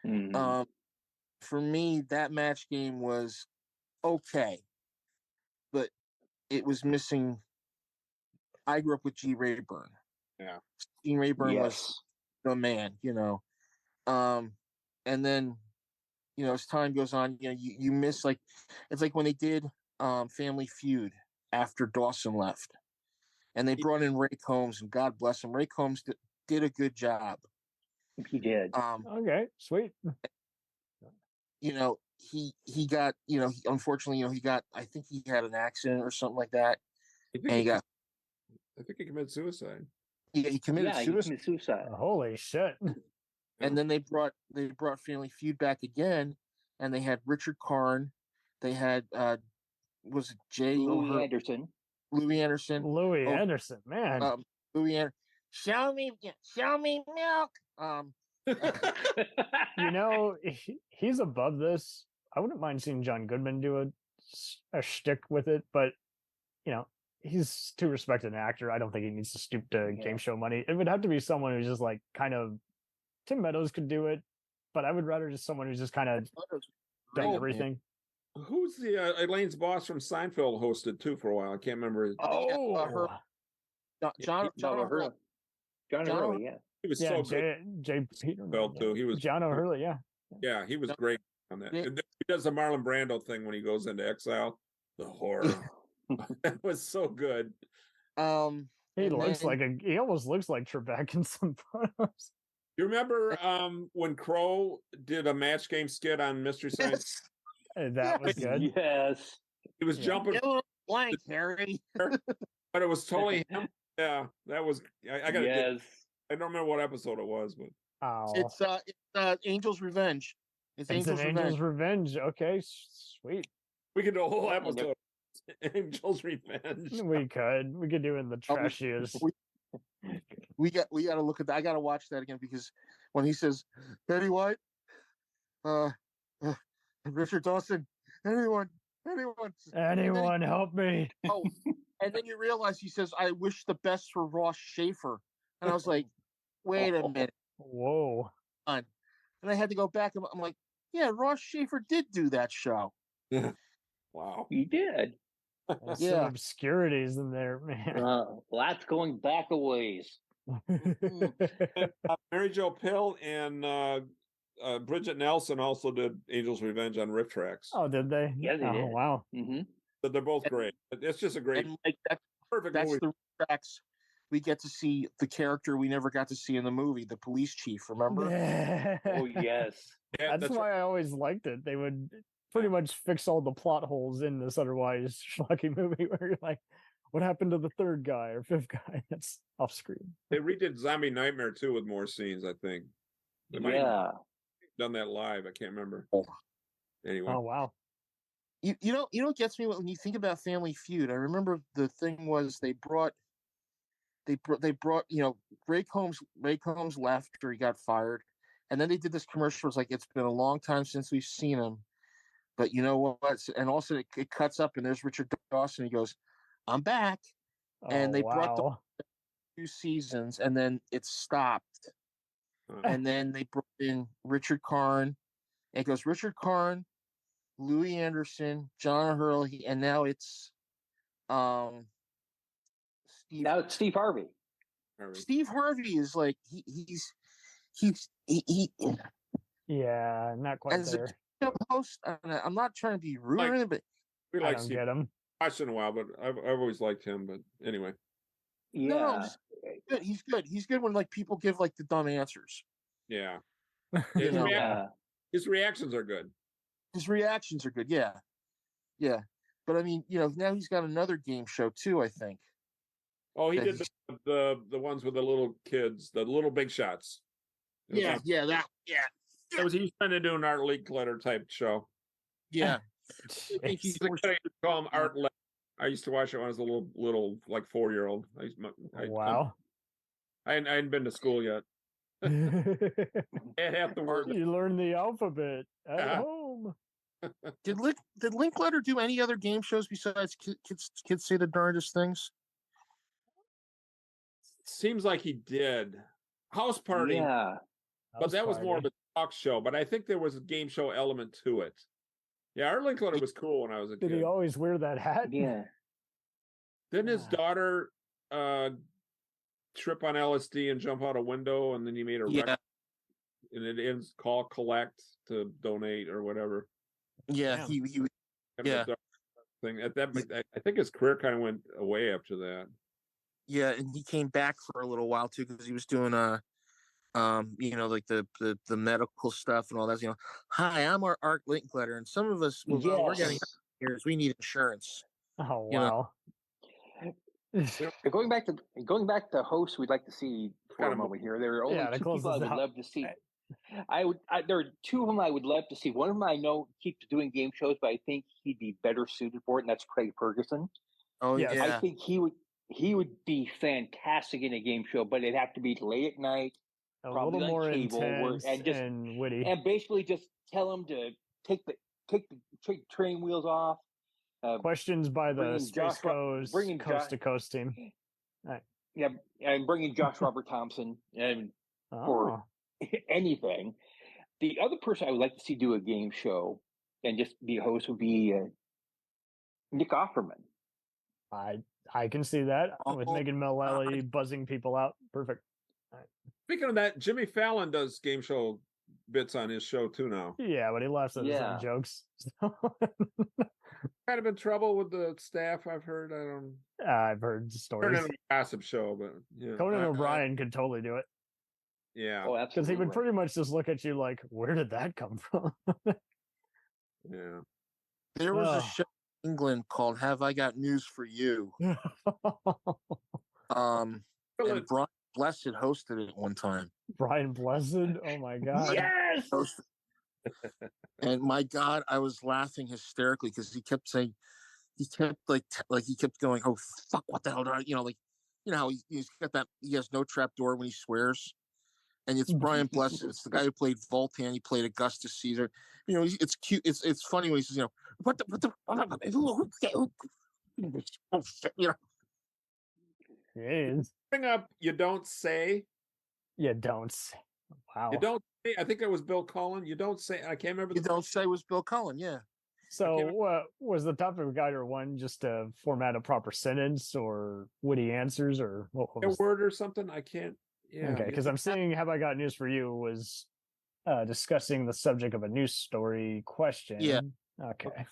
Mhm. For me, that Match Game was okay, but it was missing. I grew up with G. Rayburn. Yeah. Gene Rayburn was Yes. the man, and then as time goes on, you miss it's like when they did Family Feud after Dawson left, and they brought in Ray Combs, and God bless him, Ray Combs did a good job. He did. Okay, sweet. He got unfortunately he got, I think he had an accident or something like that, and I think he committed suicide. he committed Yeah, he suicide. committed suicide. Holy shit. And then they brought Family Feud back again, and they had Richard Karn, they had was it Louis Anderson. Louis Anderson, Louis Anderson, man. Louis Anderson. Show me milk. He's above this. I wouldn't mind seeing John Goodman do a shtick with it, but he's too respected an actor. I don't think he needs to stoop to game show money. It would have to be someone who's just like kind of. Tim Meadows could do it, but I would rather just someone who's just kind of done everything. Who's the Elaine's boss from Seinfeld hosted too for a while? I can't remember. John O'Hurley. John O'Hurley, yeah. He was so good. Jay Peterman. Too. He was John O'Hurley, yeah. Yeah, he was great on that. And he does the Marlon Brando thing when he goes into exile. The horror. That was so good. He almost looks like Trebek in some photos. You remember when Crow did a Match Game skit on Mystery Science? That was good. Yes. He was jumping blank, Harry. But it was totally him. Yeah, that was. I got. Yes. I don't remember what episode it was, but it's Angel's Revenge. It's Angel's Revenge. Okay, sweet. We could do a whole episode. Angel's Revenge. We could do in the trashiest. We got to look at that. I got to watch that again, because when he says Betty White, Richard Dawson, anyone help me. Oh, and then you realize he says, I wish the best for Ross Schaefer. And I was like, wait a minute. Whoa. And I had to go back, and I'm like, yeah, Ross Schaefer did do that show. Wow. He did. There's some obscurities in there, man. Lots going back a ways. Mary Jo Pill and Bridget Nelson also did Angel's Revenge on Riff Tracks. Oh, did they? Yeah, they did. Wow. Mm-hmm. But they're both great. It's just a great, perfect that's movie. The tracks. We get to see the character we never got to see in the movie, the police chief. Remember? Oh yes. Yeah, that's why I always liked it. They would pretty much fix all the plot holes in this otherwise schlocky movie where you're like, what happened to the third guy or fifth guy that's off screen? They redid Zombie Nightmare too with more scenes, I think. They might have done that live. I can't remember. Anyway. Oh wow. You know what gets me when you think about Family Feud? I remember the thing was they brought Ray Combs left, or he got fired, and then they did this commercial. It's like, it's been a long time since we've seen him, but you know what? And also it cuts up, and there's Richard Dawson. He goes, I'm back. And they brought the 2 seasons, and then it stopped. And then they brought in Richard Karn. And it goes Richard Karn, Louis Anderson, John O'Hurley, and now it's Steve Harvey. Steve Harvey is like he's not quite as there. A host. I'm not trying to be rude or anything, but we I like don't get him. Watched in a while, but I've always liked him. But anyway, yeah, he's good. He's good when like people give like the dumb answers. Yeah, his reactions are good. His reactions are good. Yeah. But I mean, now he's got another game show too, I think. Oh, he did the ones with the little kids, the little big shots. Yeah. He was trying to do an Art Linkletter type show. Yeah. Jeez. He's the guy who call him Art. I used to watch it when I was a little like 4-year-old. Wow. I hadn't been to school yet. I had half the word. You learn the alphabet at home. Did Linkletter do any other game shows besides Kids Say the Darndest Things? Seems like he did. House Party. Yeah. But that was more of a talk show. But I think there was a game show element to it. Yeah, Art Linkletter was cool when I was a kid. Did he always wear that hat? Yeah. Didn't his daughter trip on LSD and jump out a window, and then he made a record, and it ends call collect to donate or whatever. Yeah, Damn. he thing at that. I think his career kind of went away after that. Yeah, and he came back for a little while too because he was doing like the medical stuff and all that. Hi, I'm Art Linkletter, and some of us, we're getting here. We need insurance. Oh wow. Going back to hosts, we'd like to see for a moment here. There are only two people I would love to see. There are two of them I would love to see. One of them I know keeps doing game shows, but I think he'd be better suited for it, and that's Craig Ferguson. Oh yeah, I think he would be fantastic in a game show, but it'd have to be late at night, a little more intense and witty, and basically just tell him to take the train wheels off. Questions by the Space Coast to Coast team. Right. Yeah, and bringing Josh Robert Thompson and for anything. The other person I would like to see do a game show and just be a host would be Nick Offerman. I can see that with Megan Mullally buzzing people out. Perfect. Speaking of that, Jimmy Fallon does game show bits on his show too now. Yeah, but he laughs at his own jokes. Kind of in trouble with the staff, I've heard. I've heard stories. Heard it a gossip show, but yeah. Conan O'Brien could totally do it. Yeah. Oh, absolutely. Because he would pretty much just look at you like, where did that come from? Yeah. There was a show in England called Have I Got News for You? And Brian Blessed hosted it one time. Brian Blessed? Oh my God. Yes! And my God, I was laughing hysterically because he kept saying, he kept going, oh fuck, what the hell do I, how he's got that, he has no trap door when he swears. And it's Brian Blessed. It's the guy who played Voltan. He played Augustus Caesar. It's cute. It's funny when he says, what the Bring up You Don't Say. You don't say. Wow. You Don't Say. I think it was Bill Cullen. You Don't Say. I can't remember. You Don't Say was Bill Cullen. Yeah. So was the topic of guide or one just to format a proper sentence or witty answers or what was a word or something? I can't. Yeah. Okay, because I'm seeing Have I Got News for You was discussing the subject of a news story question. Yeah. Okay.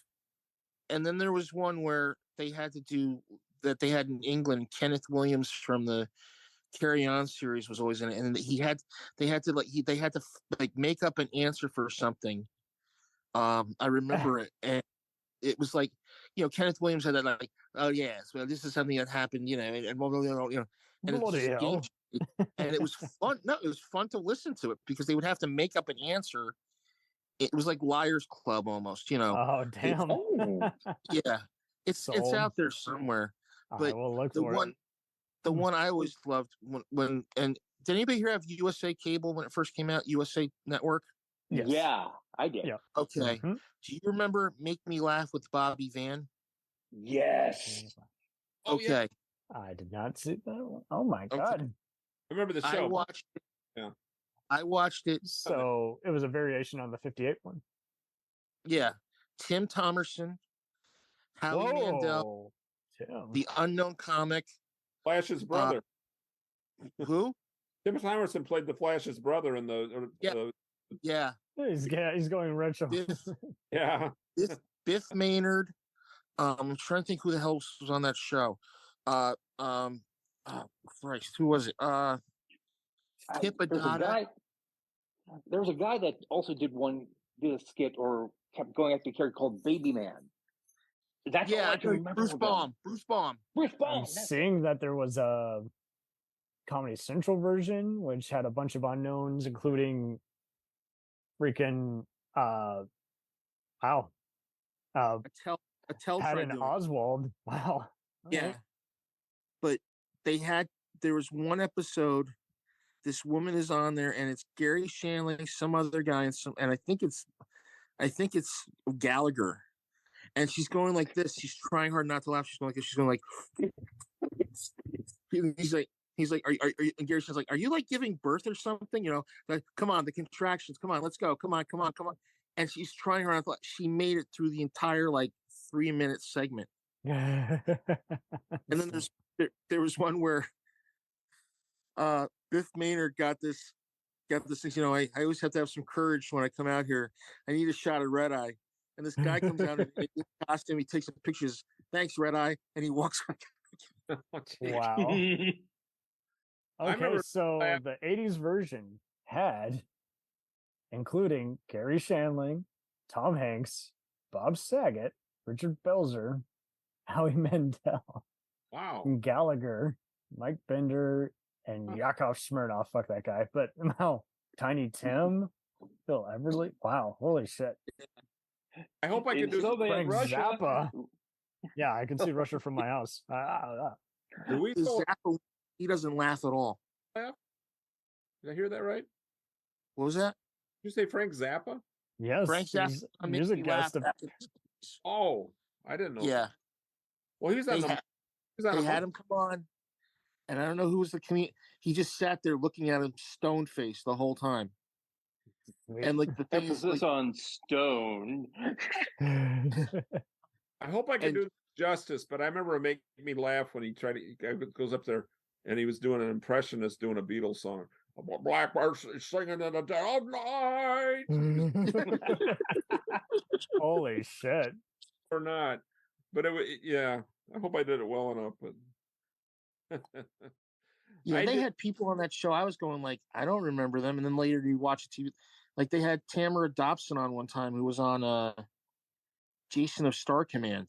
And then there was one where they had to do that they had in England. Kenneth Williams from the Carry On series was always in it, and they had to make up an answer for something. I remember it, and it was like, Kenneth Williams had that like, oh yes, well this is something that happened, and and it was fun. No, it was fun to listen to it because they would have to make up an answer. It was like Liars Club almost, Oh damn! Yeah, it's out there somewhere. But we'll look the for one, it. The one I always loved when did anybody here have USA Cable when it first came out? USA Network. Yes. Yeah, I did. Yeah. Okay. Mm-hmm. Do you remember Make Me Laugh with Bobby Van? Yes. Okay. I did not see that one. Oh my God. I remember the show. I watched it. Yeah. I watched it. So it was a variation on the 58 one. Yeah. Tim Thomerson, Howie Mandel, Tim. the unknown comic. Flash's brother. Who? Tim Thomerson played the Flash's brother in the. Yeah. He's going retro. Yeah. Biff Maynard. I'm trying to think who the hell was on that show. Christ, who was it? Tip Adada. There was a guy that also did a skit or kept going after a character called Baby Man. That's all I can remember. Bruce Baum. I'm seeing that there was a Comedy Central version, which had a bunch of unknowns, including freaking wow. Attell tried Patton doing it. Oswald. Wow. Yeah. But there was one episode, this woman is on there, and it's Gary Shandling, some other guy, and I think it's Gallagher. And she's going like this. She's trying hard not to laugh. She's going like this. She's going like, he's like, are you, and Gary Shandling's like, are you like giving birth or something? You know, like, come on, the contractions. Come on, let's go. Come on. And she's trying hard. She made it through the entire like 3-minute segment. And then there was one where Biff Maynard got this thing. You know, I always have to have some courage when I come out here. I need a shot of red eye. And this guy comes out in his costume. He takes some pictures. Thanks, red eye, and he walks back. Wow. Okay, so the 80s version had, including Gary Shandling, Tom Hanks, Bob Saget, Richard Belzer, Howie Mandel, Gallagher, Mike Bender, and Yakov Smirnoff. Fuck that guy. But no, Tiny Tim, Phil Everly. Wow, holy shit. I hope I can do Frank Zappa. Yeah, I can see Russia from my house. Do we Zappa, he doesn't laugh at all. Did I hear that right? What was that? Did you say Frank Zappa? Yes. Frank Zappa, a music guest. Oh, I didn't know. Yeah. That. Well, he was on they had him come on, and I don't know who was the comedian. He just sat there looking at him stone faced the whole time. And like the thing emphasis on stone. I hope I can do justice, but I remember it made me laugh when he goes up there and he was doing an impressionist doing a Beatles song. Blackbird singing in the dead of night. Holy shit. Or not. But I hope I did it well enough. But yeah, they had people on that show. I was going like, I don't remember them. And then later you watch TV. Like they had Tamara Dobson on one time, who was on Jason of Star Command.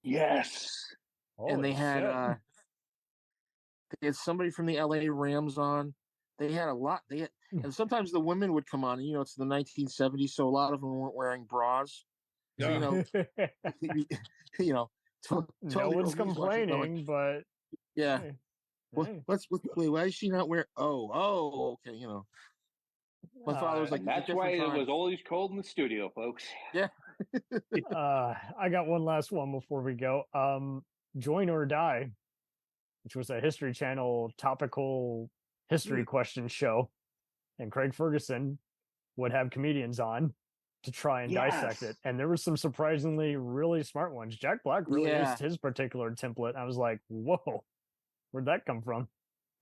Yes. And they had somebody from the LA Rams on. They had a lot. And sometimes the women would come on. You know, it's the 1970s, so a lot of them weren't wearing bras. So, you know, no one's complaining, but yeah. Hey. Why is she not wearing? Oh, okay. You know, my father was like, that's why it was always cold in the studio, folks. Yeah. I got one last one before we go. Join or Die, which was a History Channel topical history question show, and Craig Ferguson would have comedians on to try and dissect it, and there were some surprisingly really smart ones. Jack Black really used his particular template. I was like, whoa, where'd that come from?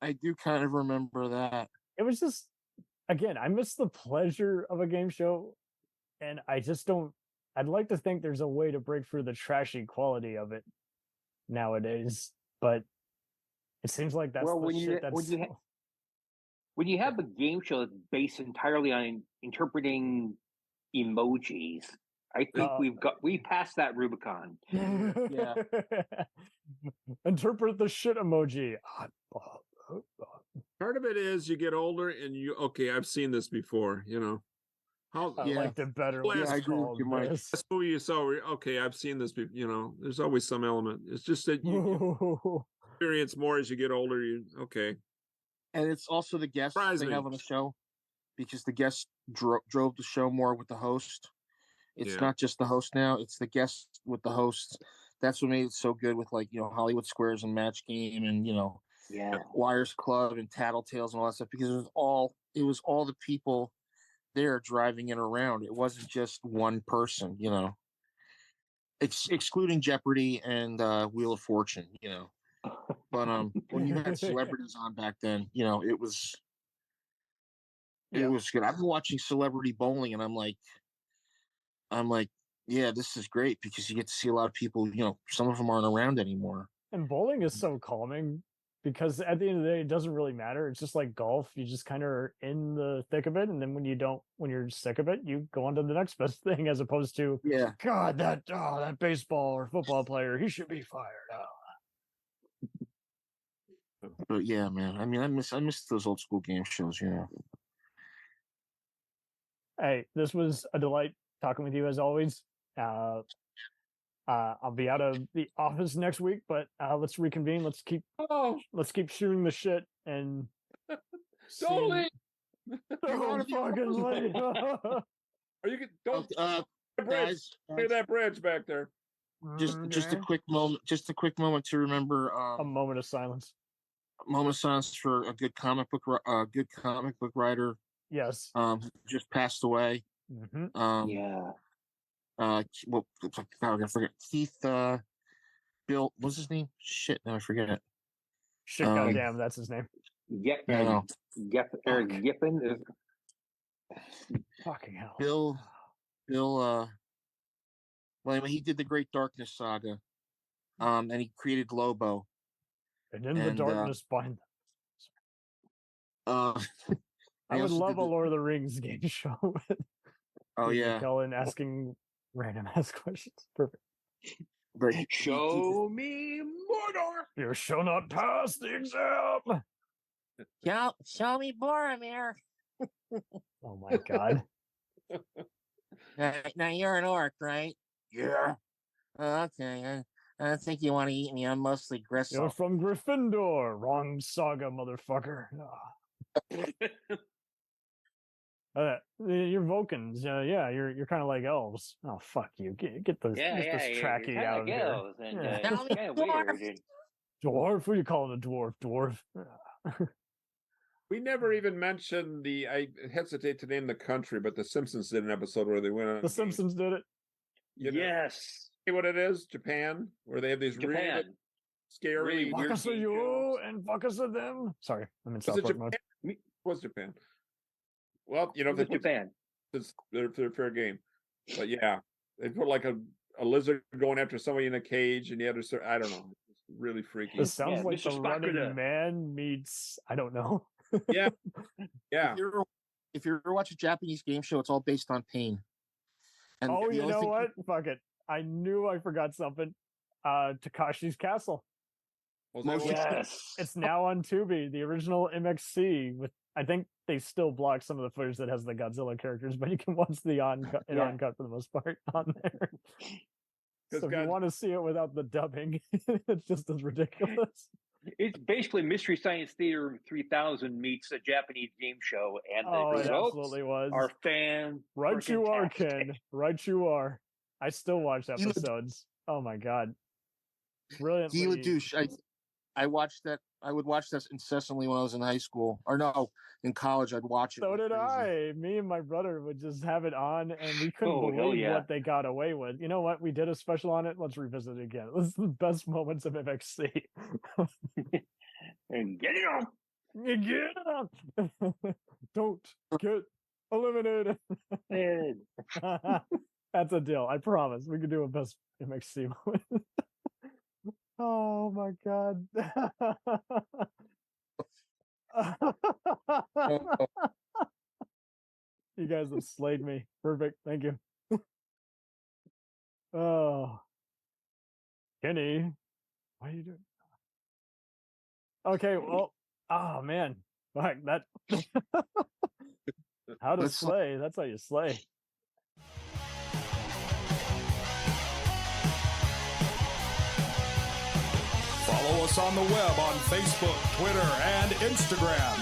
I do kind of remember that. It was just, again, I miss the pleasure of a game show, and I just don't. I'd like to think there's a way to break through the trashy quality of it nowadays, but it seems like that's when you have a game show that's based entirely on interpreting emojis, I think we passed that Rubicon. Yeah. Interpret the shit emoji. Part of it is you get older and I've seen this before, you know. I liked it better. Last movie you saw, okay, I've seen this before, you know. There's always some element. It's just that you experience more as you get older. And it's also the guests they have on the show, because the guests drove the show more with the host. It's not just the host now; it's the guests with the hosts. That's what made it so good with, like, you know, Hollywood Squares and Match Game and, you know, Wires Club and Tattletales and all that stuff, because it was all the people there driving it around. It wasn't just one person, you know, excluding Jeopardy and Wheel of Fortune, you know. But when you had celebrities on back then, you know, it was good. I've been watching Celebrity Bowling, and I'm like, yeah, this is great, because you get to see a lot of people, you know, some of them aren't around anymore. And bowling is so calming, because at the end of the day, it doesn't really matter. It's just like golf. You just kind of are in the thick of it. And then when you're sick of it, you go on to the next best thing, as opposed to, God, that baseball or football player, he should be fired. But yeah, man, I mean, I miss those old school game shows, you know. Hey, this was a delight talking with you as always. I'll be out of the office next week, but let's reconvene. Let's keep shooting the shit and Don't leave. Don't fucking leave. Or you can don't guys, look at that bridge back there. Just a quick moment. Just a quick moment to remember. A moment of silence. A moment of silence for a good comic book writer. Yes. Just passed away. Mm-hmm. Yeah. Well, I forget. Keith. Bill. What's his name? Shit. No, I forget it. Shit. Goddamn, that's his name. Yep. Eric Giffen is. Fucking hell. Bill. Well, anyway, he did the Great Darkness saga. And he created Lobo. And in the darkness behind them. I would love a Lord of the Rings game show. Oh yeah. Kellen asking random ass questions. Perfect. Great. Show me Mordor. You shall not pass the exam. Show me Boromir. Oh my god. Now you're an orc, right? Yeah. Okay. I don't think you want to eat me. I'm mostly Gristle. You're from Gryffindor. Wrong saga, motherfucker. You're Vulcans. Yeah, you're kind of like elves. Oh, fuck you. Get this tracky out of here. Elves and, it's kind of weird. Dwarf? What do you call it, a dwarf? Dwarf. We never even mentioned I hesitate to name the country, but the Simpsons did an episode where they went on. The Simpsons did it? Yes. See what it is? Japan, where they have these really scary. Fuck us are you and fuck us are them. Sorry, I'm in South Park mode. Was Japan? Well, Japan. It's their fair game, but yeah, they put like a lizard going after somebody in a cage, and the other. I don't know. It's really freaky. This sounds like the Running Man meets. I don't know. Yeah. If you ever watch a Japanese game show, it's all based on pain. And you know what? Fuck it. I knew I forgot something. Takashi's Castle. Yes. It's now on Tubi, the original MXC. I think they still block some of the footage that has the Godzilla characters, but you can watch the uncut for the most part on there. So if you want to see it without the dubbing, it's just as ridiculous. It's basically Mystery Science Theater 3000 meets a Japanese game show, and the results absolutely was. Are fan. Right you are, Ken. Right you are. I still watch episodes. Oh my god. Brilliantly. Gila douche. I watched that. I would watch this incessantly when I was in high school. Or no, in college I'd watch it. So did I. Me and my brother would just have it on, and we couldn't believe what they got away with. You know what? We did a special on it. Let's revisit it again. This is the best moments of MXC. And get it on. Get it on. Don't get eliminated. That's a deal. I promise. We could do a best MXC moment. Oh my god. You guys have slayed me. Perfect. Thank you. Oh. Kenny. What are you doing? Okay, well, oh man. Fuck that. How to slay. That's how you slay. Follow us on the web on Facebook, Twitter, and Instagram.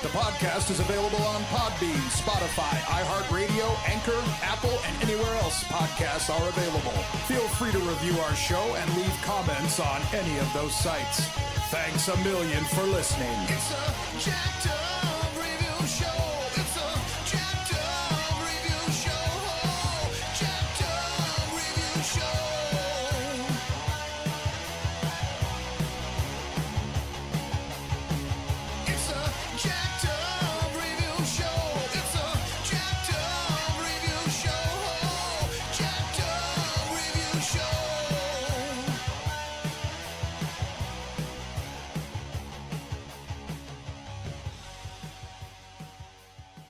The podcast is available on Podbean, Spotify, iHeartRadio, Anchor, Apple, and anywhere else podcasts are available. Feel free to review our show and leave comments on any of those sites. Thanks a million for listening. It's a jacked up